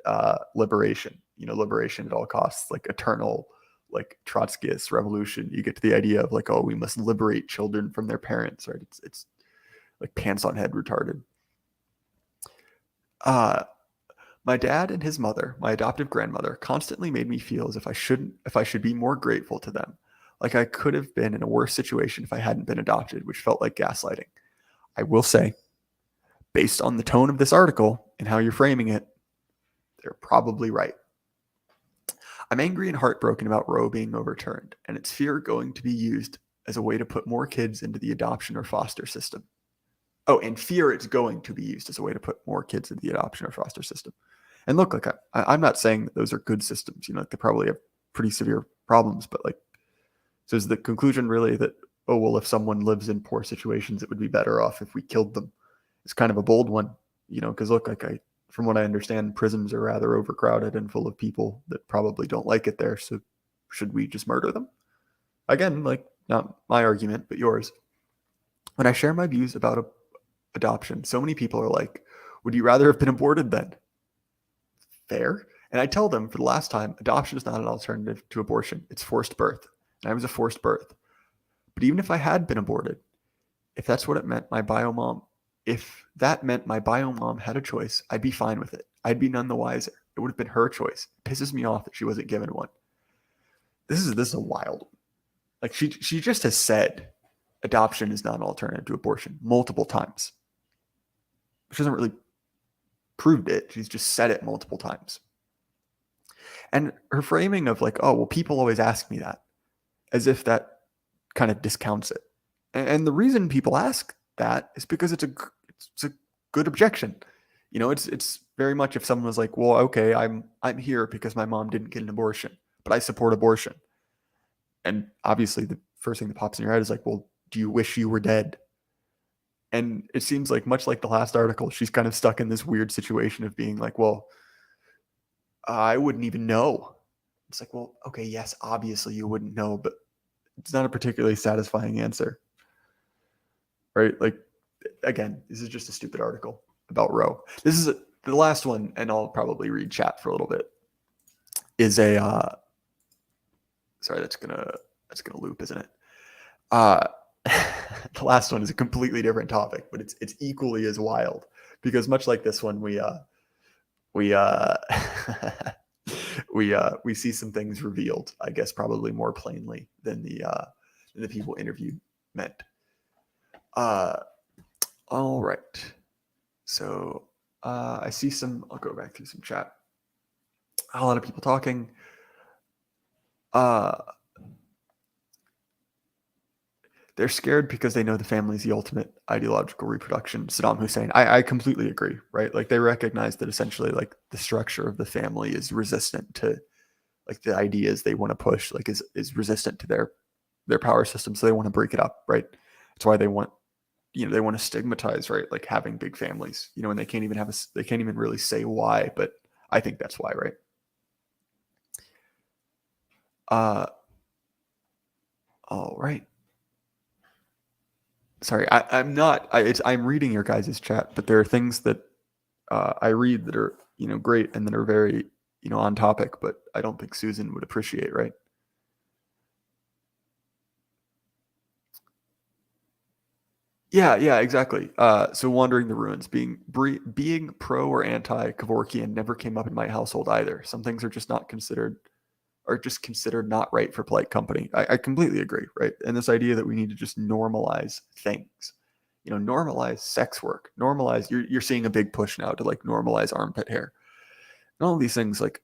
liberation, liberation at all costs, like eternal, like Trotskyist revolution. You get to the idea of like, oh, we must liberate children from their parents, right? It's like pants on head retarded. My dad and his mother, my adoptive grandmother, constantly made me feel as if I should be more grateful to them. Like I could have been in a worse situation if I hadn't been adopted, which felt like gaslighting. I will say, based on the tone of this article and how you're framing it, they're probably right. I'm angry and heartbroken about Roe being overturned and its fear going to be used as a way to put more kids into the adoption or foster system. Oh, and fear it's going to be used as a way to put more kids into the adoption or foster system. And look, like I'm not saying that those are good systems. Like they probably have pretty severe problems, but like, so is the conclusion really that, oh, well, if someone lives in poor situations, it would be better off if we killed them? It's kind of a bold one, because look, like from what I understand, prisons are rather overcrowded and full of people that probably don't like it there. So Should we just murder them? Again, like, not my argument, but yours. When I share my views about adoption, so many people are like, would you rather have been aborted then? Fair. And I tell them for the last time, adoption is not an alternative to abortion. It's forced birth. And I was a forced birth. But even if I had been aborted, if that's what it meant, if that meant my bio mom had a choice, I'd be fine with it. I'd be none the wiser. It would have been her choice. It pisses me off that she wasn't given one. This is a wild one. Like, she just has said adoption is not an alternative to abortion multiple times. She hasn't really proved it. She's just said it multiple times. And her framing of like, oh, well, people always ask me that, as if that kind of discounts it. And the reason people ask that is because it's a good objection. You know, it's very much if someone was like, well, okay, I'm here because my mom didn't get an abortion, but I support abortion. And obviously the first thing that pops in your head is like, well, do you wish you were dead? And it seems like, much like the last article, she's kind of stuck in this weird situation of being like, well, I wouldn't even know. It's like, well, okay, yes, obviously you wouldn't know, but it's not a particularly satisfying answer. Right? Like, again, this is just a stupid article about Roe. This is the last one, and I'll probably read chat for a little bit. Is a sorry, that's gonna loop, isn't it? The last one is a completely different topic, but it's equally as wild, because much like this one, we we see some things revealed, I guess, probably more plainly than the people interviewed meant. All right. So I see some. I'll go back through some chat. A lot of people talking. They're scared because they know the family is the ultimate ideological reproduction. Saddam Hussein. I completely agree, right? Like, they recognize that essentially, like, the structure of the family is resistant to, like, the ideas they want to push, like, is resistant to their power system. So they want to break it up, right? That's why they want, they want to stigmatize, right? Like, having big families, and they can't even really say why, but I think that's why, right? All right. Sorry, I'm reading your guys' chat, but there are things that I read that are, great and that are very, on topic, but I don't think Susan would appreciate, right? Yeah, exactly. So Wandering the Ruins, being pro or anti Kevorkian never came up in my household either. Some things are just considered not right for polite company. I completely agree, right? And this idea that we need to just normalize things, normalize sex work, normalize. You're seeing a big push now to, like, normalize armpit hair, and all of these things. Like,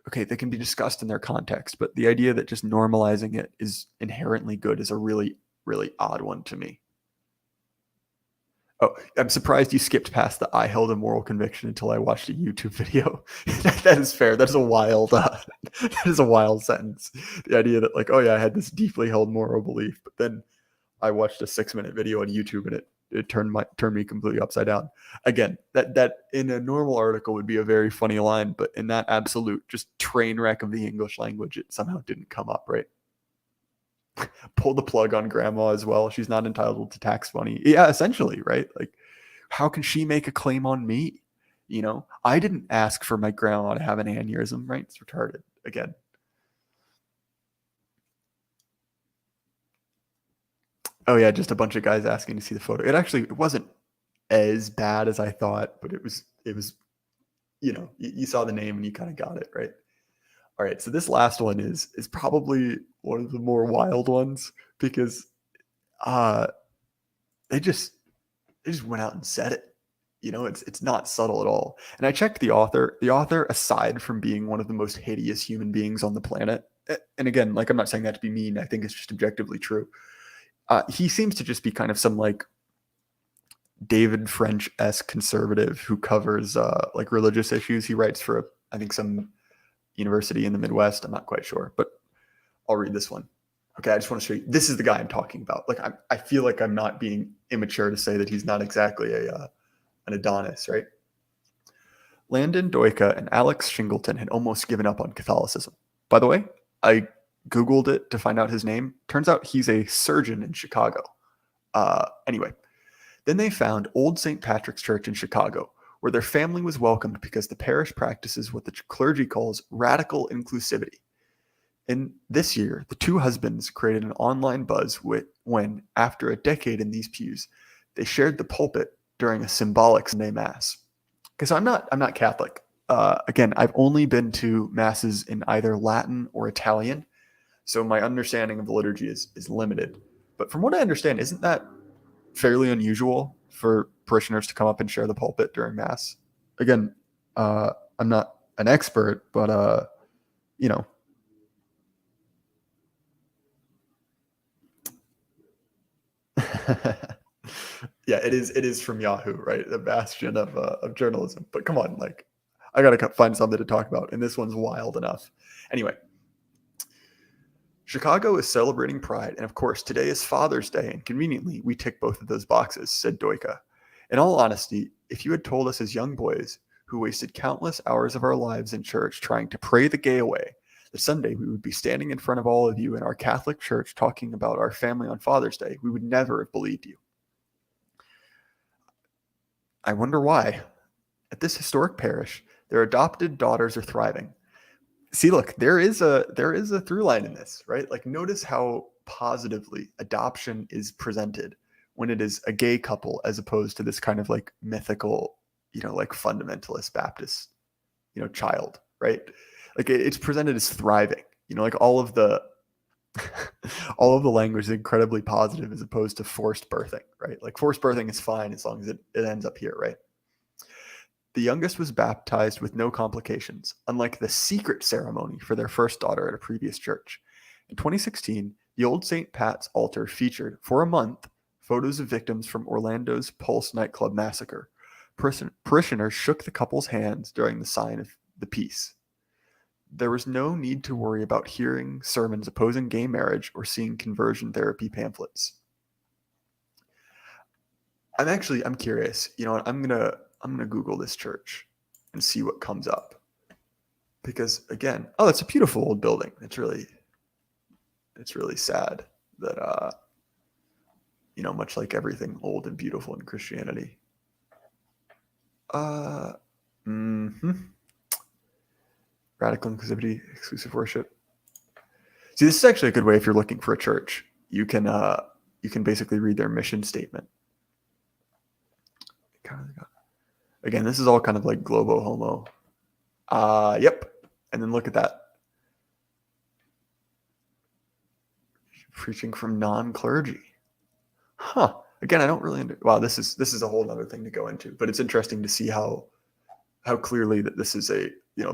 okay, they can be discussed in their context, but the idea that just normalizing it is inherently good is a really, really odd one to me. Oh, I'm surprised you skipped past the "I held a moral conviction until I watched a YouTube video." That is fair. That is a wild that is a wild sentence. The idea that, like, oh yeah, I had this deeply held moral belief, but then I watched a 6-minute video on YouTube and it turned me completely upside down. Again, that in a normal article would be a very funny line, but in that absolute just train wreck of the English language, it somehow didn't come up, right? Pull the plug on grandma as well. She's not entitled to tax money. Yeah, essentially, right? Like, how can she make a claim on me? I didn't ask for my grandma to have an aneurysm, right? It's retarded. Again. Oh yeah, just a bunch of guys asking to see the photo. It wasn't as bad as I thought, but it was, you saw the name and you kind of got it, right? All right, so this last one is probably one of the more wild ones, because they just went out and said it. It's not subtle at all. And I checked the author. The author, aside from being one of the most hideous human beings on the planet, and again, like, I'm not saying that to be mean, I think it's just objectively true. He seems to just be kind of some, like, David French-esque conservative who covers like, religious issues. He writes for I think some university in the Midwest. I'm not quite sure, but I'll read this one. Okay, I just want to show you. This is the guy I'm talking about. Like, I feel like I'm not being immature to say that he's not exactly an Adonis, right? Landon Doika and Alex Shingleton had almost given up on Catholicism. By the way, I Googled it to find out his name. Turns out he's a surgeon in Chicago. Anyway, then they found Old St. Patrick's Church in Chicago, where their family was welcomed because the parish practices what the clergy calls radical inclusivity. And this year, the two husbands created an online buzz when, after a decade in these pews, they shared the pulpit during a symbolic Sunday Mass. Okay, so I'm not Catholic. Again, I've only been to masses in either Latin or Italian, so my understanding of the liturgy is limited. But from what I understand, isn't that fairly unusual for parishioners to come up and share the pulpit during Mass? Again, I'm not an expert, but you know. Yeah, it is from Yahoo, right? The bastion of journalism. But come on, like, I gotta find something to talk about, and this one's wild enough. Anyway, Chicago is celebrating Pride, and of course, today is Father's Day, and conveniently, we tick both of those boxes, said Doika. In all honesty, if you had told us as young boys who wasted countless hours of our lives in church trying to pray the gay away, that someday we would be standing in front of all of you in our Catholic church talking about our family on Father's Day, we would never have believed you. I wonder why. At this historic parish, their adopted daughters are thriving. See, look, there is a through line in this, right? Like, notice how positively adoption is presented when it is a gay couple, as opposed to this kind of like mythical, like fundamentalist Baptist, child, right? Like, it's presented as thriving. Like all of the language is incredibly positive, as opposed to forced birthing, right? Like, forced birthing is fine as long as it ends up here, right? The youngest was baptized with no complications, unlike the secret ceremony for their first daughter at a previous church. In 2016, the Old St. Pat's altar featured, for a month, photos of victims from Orlando's Pulse nightclub massacre. Parishioners shook the couple's hands during the sign of the peace. There was no need to worry about hearing sermons opposing gay marriage or seeing conversion therapy pamphlets. I'm curious. I'm gonna Google this church and see what comes up. Because again, it's a beautiful old building. It's really sad that much like everything old and beautiful in Christianity. Radical inclusivity, exclusive worship. See, this is actually a good way if you're looking for a church. You can basically read their mission statement. Again, this is all kind of like globo homo. Yep. And then look at that. Preaching from non-clergy. Huh. Again, I don't really wow, this is a whole other thing to go into, but it's interesting to see how clearly that this is a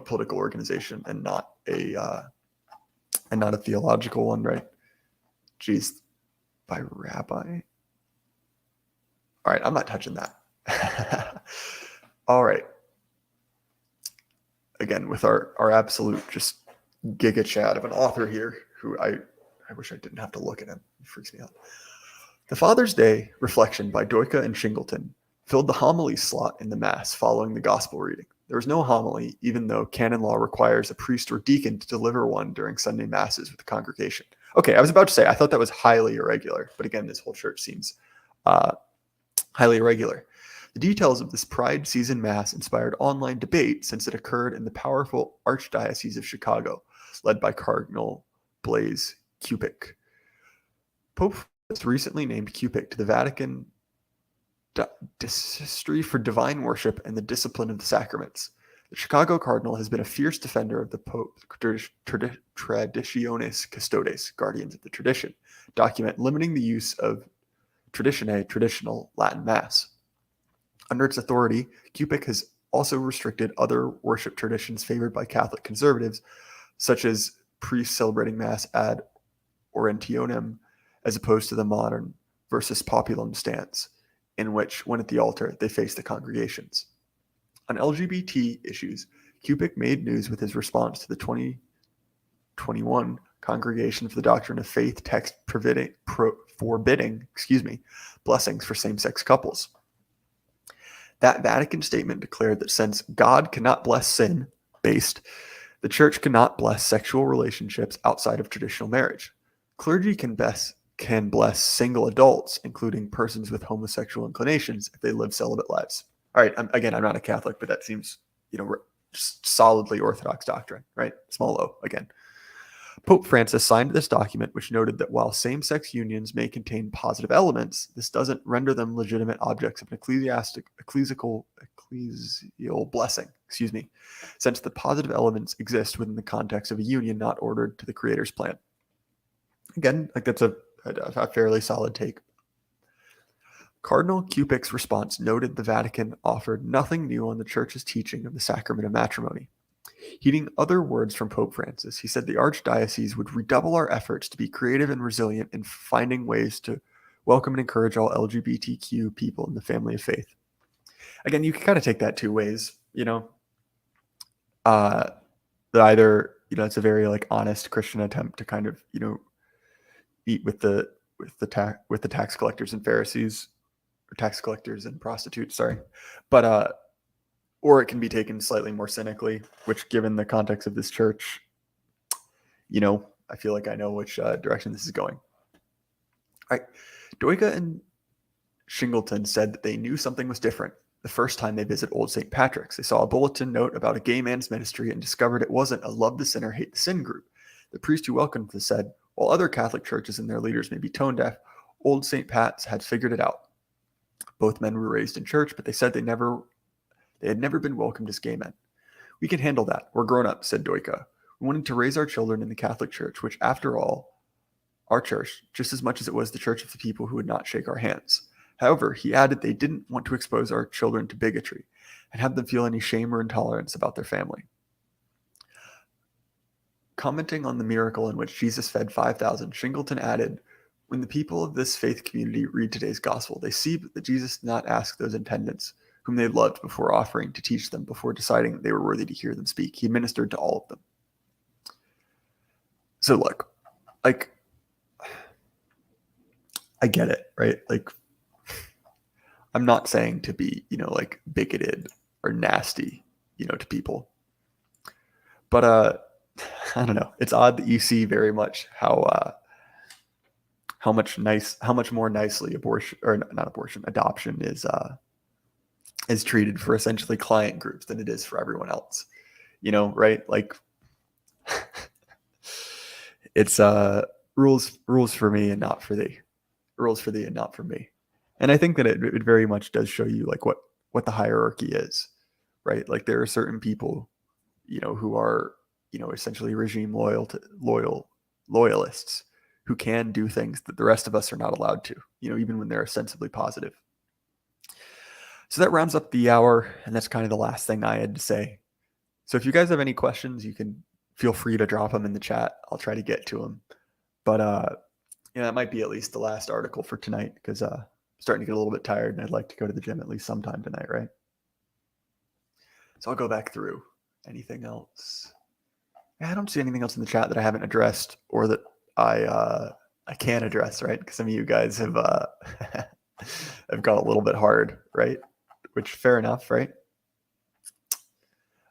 political organization and not a theological one, right? Geez, by rabbi. All right, I'm not touching that. All right. Again, with our absolute just giga chat of an author here, who I wish I didn't have to look at him. He freaks me out. The Father's Day reflection by Doika and Shingleton filled the homily slot in the Mass following the Gospel reading. There was no homily, even though canon law requires a priest or deacon to deliver one during Sunday Masses with the congregation. Okay, I was about to say, I thought that was highly irregular, but again, this whole church seems highly irregular. The details of this Pride season Mass inspired online debate since it occurred in the powerful Archdiocese of Chicago, led by Cardinal Blaise Cupich. Pope Francis recently named Cupich to the Vatican Dicastery for Divine Worship and the Discipline of the Sacraments. The Chicago Cardinal has been a fierce defender of the Pope's Traditionis Custodes, guardians of the tradition, document limiting the use of traditional Latin Mass. Under its authority, Cupich has also restricted other worship traditions favored by Catholic conservatives, such as priests celebrating Mass ad Orientionem, as opposed to the modern versus populum stance, in which, when at the altar, they face the congregations. On LGBT issues, Cupich made news with his response to the 2021 Congregation for the Doctrine of Faith text forbidding blessings for same-sex couples. That Vatican statement declared that since God cannot bless sin-based The church cannot bless sexual relationships outside of traditional marriage. Clergy can bless single adults, including persons with homosexual inclinations, if they live celibate lives. All right, I'm not a Catholic, but that seems, just solidly Orthodox doctrine, right? Small o, again. Pope Francis signed this document, which noted that while same-sex unions may contain positive elements, this doesn't render them legitimate objects of an ecclesial blessing, since the positive elements exist within the context of a union not ordered to the Creator's plan. Again, that's a fairly solid take. Cardinal Cupic's response noted the Vatican offered nothing new on the Church's teaching of the sacrament of matrimony. Heeding other words from Pope Francis, he said the Archdiocese would redouble our efforts to be creative and resilient in finding ways to welcome and encourage all LGBTQ people in the family of faith. Again, you can kind of take that two ways, that either, it's a very honest Christian attempt to kind of, eat with the tax collectors and Pharisees, or tax collectors and prostitutes, sorry. But or it can be taken slightly more cynically, which, given the context of this church, I feel like I know which direction this is going. All right. Doika and Shingleton said that they knew something was different the first time they visit Old St. Patrick's. They saw a bulletin note about a gay man's ministry and discovered it wasn't a love the sinner, hate the sin group. The priest who welcomed them said, while other Catholic churches and their leaders may be tone deaf, Old St. Pat's had figured it out. Both men were raised in church, but they said they had never been welcomed as gay men. We can handle that. We're grown up, said Doika. We wanted to raise our children in the Catholic Church, which, after all, our church, just as much as it was the church of the people who would not shake our hands. However, he added they didn't want to expose our children to bigotry and have them feel any shame or intolerance about their family. Commenting on the miracle in which Jesus fed 5,000, Shingleton added, when the people of this faith community read today's gospel, they see that Jesus did not ask those attendants whom they loved before offering to teach them, before deciding that they were worthy to hear them speak. He ministered to all of them. So look, I get it, right? I'm not saying to be, bigoted or nasty, to people. But I don't know. It's odd that you see very much how much more nicely adoption is treated for essentially client groups than it is for everyone else. Right? It's rules for me and not for thee. Rules for thee and not for me. And I think that it very much does show you what the hierarchy is, right? There are certain people, who are, essentially regime loyalists who can do things that the rest of us are not allowed to, even when they're ostensibly positive. So that rounds up the hour, and that's kind of the last thing I had to say. So if you guys have any questions, you can feel free to drop them in the chat. I'll try to get to them. But that might be at least the last article for tonight, because I'm starting to get a little bit tired, and I'd like to go to the gym at least sometime tonight, right? So I'll go back through. Anything else? I don't see anything else in the chat that I haven't addressed or that I can address, right? Because some of you guys have have got a little bit hard, right? Which, fair enough, right?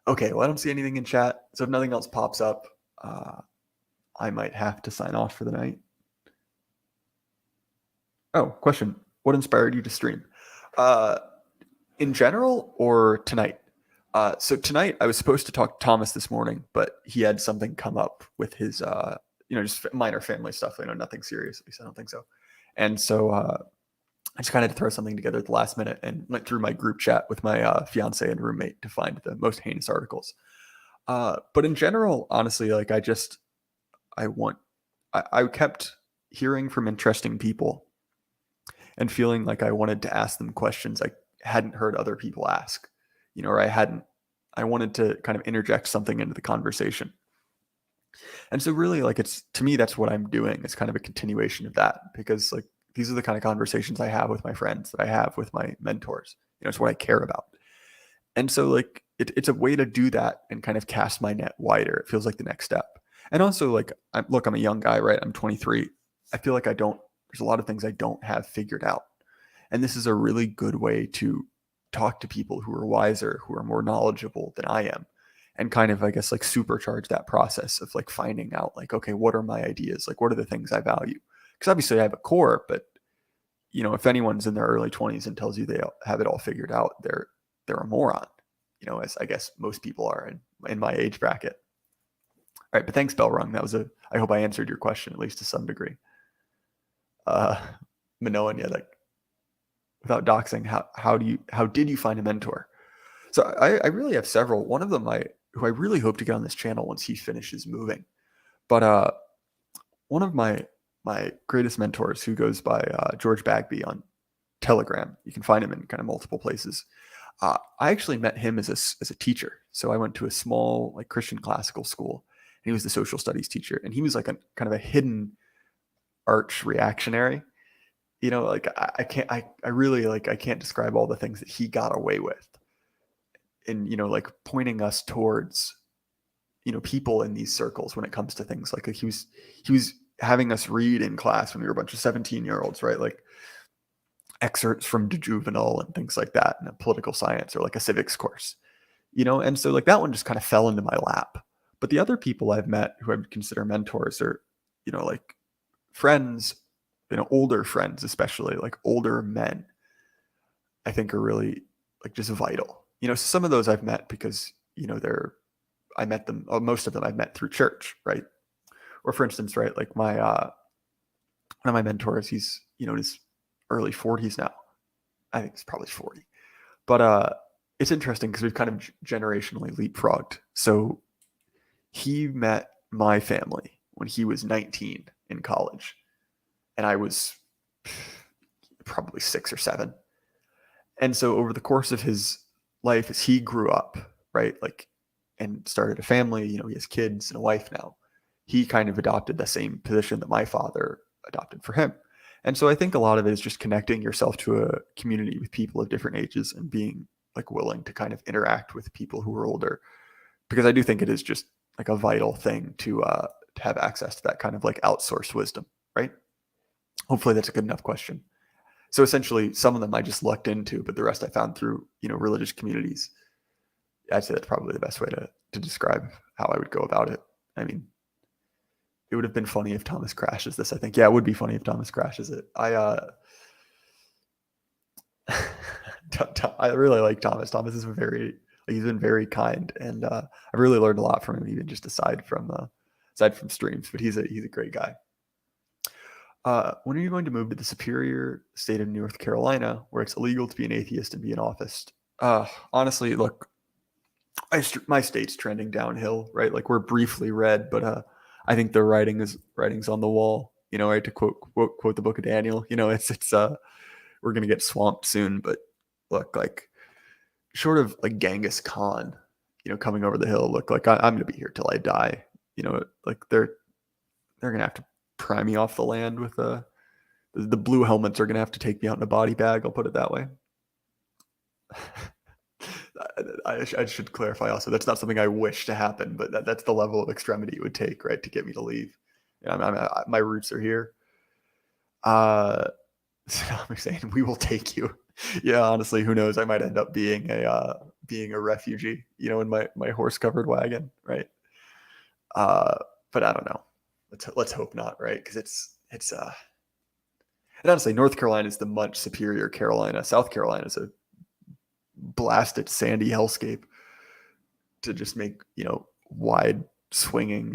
Okay, well, I don't see anything in chat, so if nothing else pops up, I might have to sign off for the night. Oh, question. What inspired you to stream? In general or tonight? So tonight I was supposed to talk to Thomas this morning, but he had something come up with his, just minor family stuff. Nothing serious, at least I don't think so. And so I just kind of had to throw something together at the last minute and went through my group chat with my fiance and roommate to find the most heinous articles. But in general, honestly, I kept hearing from interesting people and feeling like I wanted to ask them questions I hadn't heard other people ask, or I wanted to kind of interject something into the conversation. And so really, to me, that's what I'm doing. It's kind of a continuation of that, because these are the kind of conversations I have with my friends, that I have with my mentors. It's what I care about. And so it's a way to do that and kind of cast my net wider. It feels like the next step. And also I'm a young guy, right? I'm 23. I feel like there's a lot of things I don't have figured out. And this is a really good way to talk to people who are wiser, who are more knowledgeable than I am, and kind of, I guess, like supercharge that process of like finding out like, okay, what are my ideas? Like, what are the things I value? Because obviously I have a core, but if anyone's in their early 20s and tells you they have it all figured out, they're a moron, as I guess most people are in my age bracket. All right, but thanks, Bell Rung. I hope I answered your question at least to some degree. Manoa, yeah, like without doxing, how did you find a mentor? So I really have several. One of them who I really hope to get on this channel once he finishes moving. But one of my greatest mentors, who goes by George Bagby on Telegram, you can find him in kind of multiple places. I actually met him as a teacher. So I went to a small like Christian classical school, and he was the social studies teacher, and he was like a kind of a hidden arch reactionary. Like I really like I can't describe all the things that he got away with, and like pointing us towards people in these circles when it comes to things like he was having us read in class when we were a bunch of 17-year-olds, right? Like excerpts from De Juvenal and things like that in a political science or like a civics course, and so like that one just kind of fell into my lap. But the other people I've met who I would consider mentors are, like friends, older friends, especially like older men, I think are really like just vital. Some of those I've met because, I met them, most of them I've met through church, right? Or for instance, right, like my one of my mentors, he's in his early 40s now. I think he's probably 40. But it's interesting because we've kind of generationally leapfrogged. So he met my family when he was 19 in college, and I was probably 6 or 7. And so over the course of his life, as he grew up, right, like, and started a family, he has kids and a wife now, he kind of adopted the same position that my father adopted for him. And so I think a lot of it is just connecting yourself to a community with people of different ages and being like willing to kind of interact with people who are older, because I do think it is just like a vital thing to have access to that kind of like outsourced wisdom, right? Hopefully that's a good enough question. So essentially, some of them I just lucked into, but the rest I found through, religious communities. I'd say that's probably the best way to describe how I would go about it. I mean, it would have been funny if Thomas crashes this, I think. Yeah, it would be funny if Thomas crashes it. I really like Thomas. Thomas is he's been very kind, and I've really learned a lot from him, even just aside from streams. But he's a great guy. When are you going to move to the superior state of North Carolina, where it's illegal to be an atheist and be an atheist? Honestly, look, my state's trending downhill, right? Like we're briefly red, but I think the writing's on the wall. Right, to quote the Book of Daniel. It's we're gonna get swamped soon. But look, like short of like Genghis Khan, coming over the hill, look, like I'm gonna be here till I die. Like they're gonna have to pry me off the land with the blue helmets are gonna have to take me out in a body bag. I'll put it that way. I should clarify also, that's not something I wish to happen, but that's the level of extremity it would take, right, to get me to leave. My roots are here. So I'm saying we will take you. Yeah, honestly, who knows? I might end up being a refugee, in my horse covered wagon, right? But I don't know. Let's hope not, right? Because it's and honestly, North Carolina is the much superior Carolina. South Carolina is a blasted sandy hellscape to just make wide swinging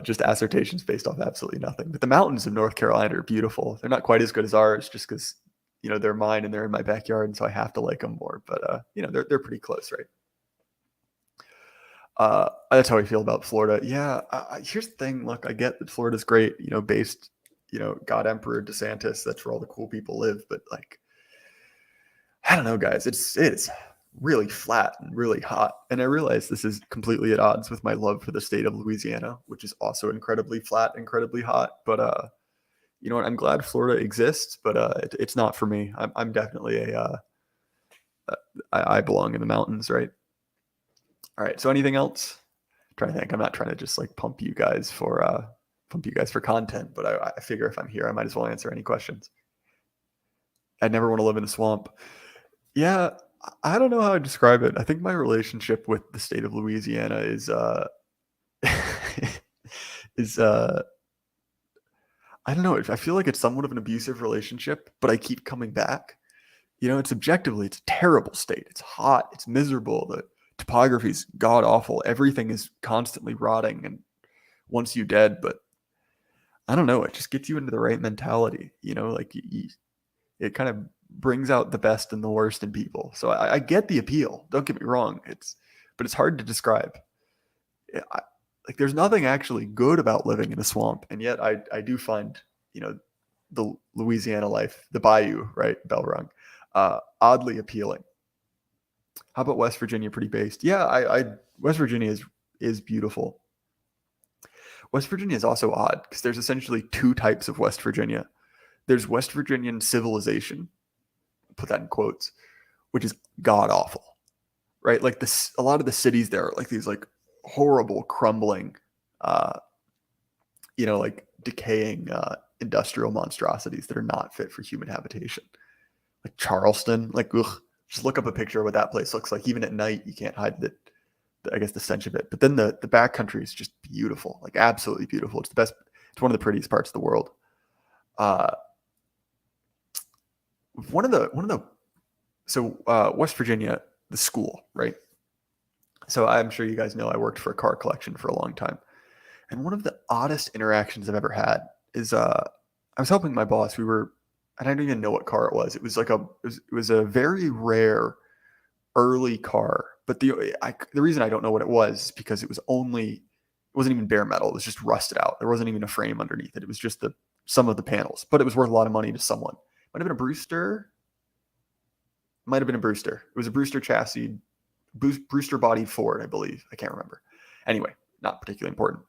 just assertions based off absolutely nothing. But the mountains of North Carolina are beautiful. They're not quite as good as ours, just because they're mine and they're in my backyard, and so I have to like them more. But they're pretty close, right? That's how I feel about Florida. Yeah, here's the thing. Look, I get that Florida's great, based God Emperor DeSantis, that's where all the cool people live. But like, I don't know, guys, it's really flat and really hot. And I realize this is completely at odds with my love for the state of Louisiana, which is also incredibly flat, incredibly hot. But you know what? I'm glad Florida exists, but it's not for me. I'm definitely I belong in the mountains, right? All right. So anything else? I'm trying to think. I'm not trying to just like pump you guys for content, but I figure if I'm here, I might as well answer any questions. I'd never want to live in a swamp. Yeah, I don't know how to describe it. I think my relationship with the state of Louisiana is is I don't know. I feel like it's somewhat of an abusive relationship, but I keep coming back. It's objectively, it's a terrible state. It's hot, it's miserable. The topography is god awful. Everything is constantly rotting and wants you dead. But I don't know. It just gets you into the right mentality. Like it kind of brings out the best and the worst in people. So I get the appeal. Don't get me wrong. But it's hard to describe. Like there's nothing actually good about living in a swamp, and yet I do find the Louisiana life, the bayou, right, Belrung, oddly appealing. How about West Virginia? Pretty based. Yeah, I West Virginia is beautiful. West Virginia is also odd because there's essentially two types of West Virginia. There's West Virginian civilization, put that in quotes, which is god awful, right? Like a lot of the cities there are like these like horrible crumbling, like decaying industrial monstrosities that are not fit for human habitation. Like Charleston, like ugh, just look up a picture of what that place looks like. Even at night, you can't hide I guess the stench of it. But then the backcountry is just beautiful, like absolutely beautiful. It's the best. It's one of the prettiest parts of the world. West Virginia, the school, right? So I'm sure you guys know I worked for a car collection for a long time. And one of the oddest interactions I've ever had is I was helping my boss. I don't even know what car it was. It was like it was a very rare early car. But the reason I don't know what it was is because it wasn't even bare metal. It was just rusted out. There wasn't even a frame underneath it. It was just some of the panels, but it was worth a lot of money to someone. Might have been a Brewster. Might have been a Brewster. It was a Brewster chassis, Brewster bodied Ford, I believe. I can't remember. Anyway, not particularly important.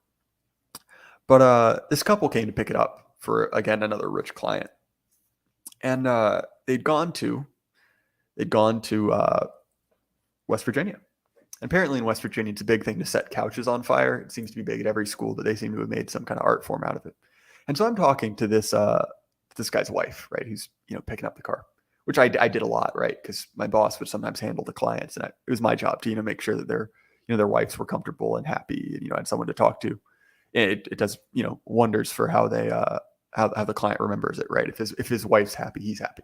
But this couple came to pick it up for, again, another rich client. And they'd gone to West Virginia. And apparently in West Virginia, it's a big thing to set couches on fire. It seems to be big at every school, but they seem to have made some kind of art form out of it. And so I'm talking to this guy's wife, right, who's picking up the car, which I did a lot, right, because my boss would sometimes handle the clients, and it was my job to make sure that their wives were comfortable and happy, and had someone to talk to. It does wonders for how they how the client remembers it, right? If his wife's happy, he's happy.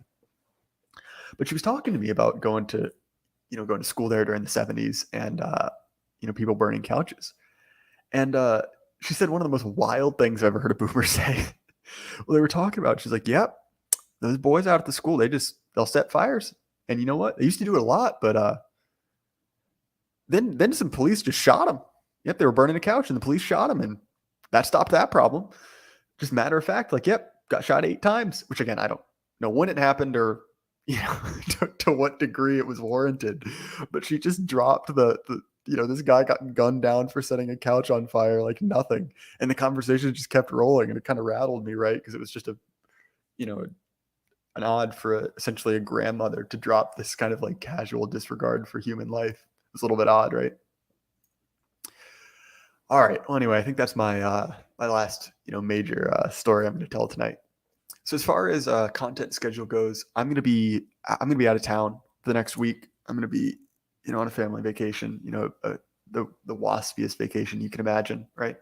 But she was talking to me about going to school there during the 70s and people burning couches. And she said one of the most wild things I've ever heard a boomer say. Well, they were talking about, she's like, yep, those boys out at the school, they'll set fires. And you know what? They used to do it a lot, but then some police just shot them. Yep, they were burning a couch and the police shot them, and that stopped that problem. Just matter of fact, like, yep, got shot 8 times, which again, I don't know when it happened or to what degree it was warranted. But she just dropped this guy got gunned down for setting a couch on fire like nothing. And the conversation just kept rolling, and it kind of rattled me, right? Because it was just an odd for essentially a grandmother to drop this kind of like casual disregard for human life. It's a little bit odd, right? All right. Well, anyway, I think that's my my last major story I'm going to tell tonight. So as far as content schedule goes, I'm gonna be out of town for the next week. I'm gonna be on a family vacation. The waspiest vacation you can imagine, right,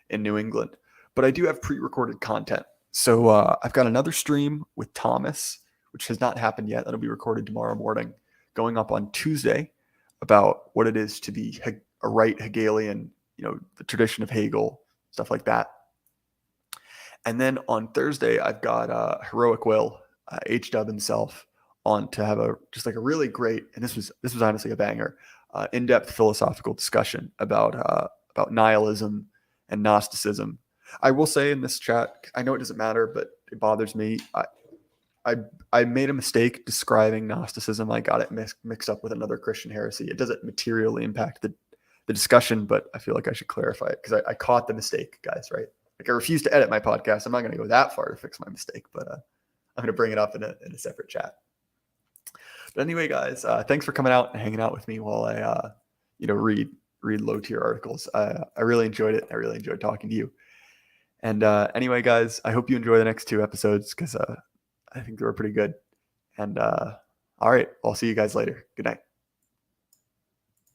in New England. But I do have pre-recorded content. So I've got another stream with Thomas, which has not happened yet. That'll be recorded tomorrow morning, going up on Tuesday, about what it is to be a right Hegelian, the tradition of Hegel, stuff like that. And then on Thursday, I've got Heroic Will, H-Dub himself, on to have a really great, and this was honestly a banger, in-depth philosophical discussion about nihilism and Gnosticism. I will say in this chat, I know it doesn't matter, but it bothers me. I made a mistake describing Gnosticism. I got it mixed up with another Christian heresy. It doesn't materially impact the discussion, but I feel like I should clarify it because I caught the mistake, guys, right? Like I refuse to edit my podcast. I'm not going to go that far to fix my mistake, but I'm going to bring it up in a separate chat. But anyway, guys, thanks for coming out and hanging out with me while I, read low tier articles. I really enjoyed it. I really enjoyed talking to you. And anyway, guys, I hope you enjoy the next 2 episodes because I think they were pretty good. And All right. I'll see you guys later. Good night.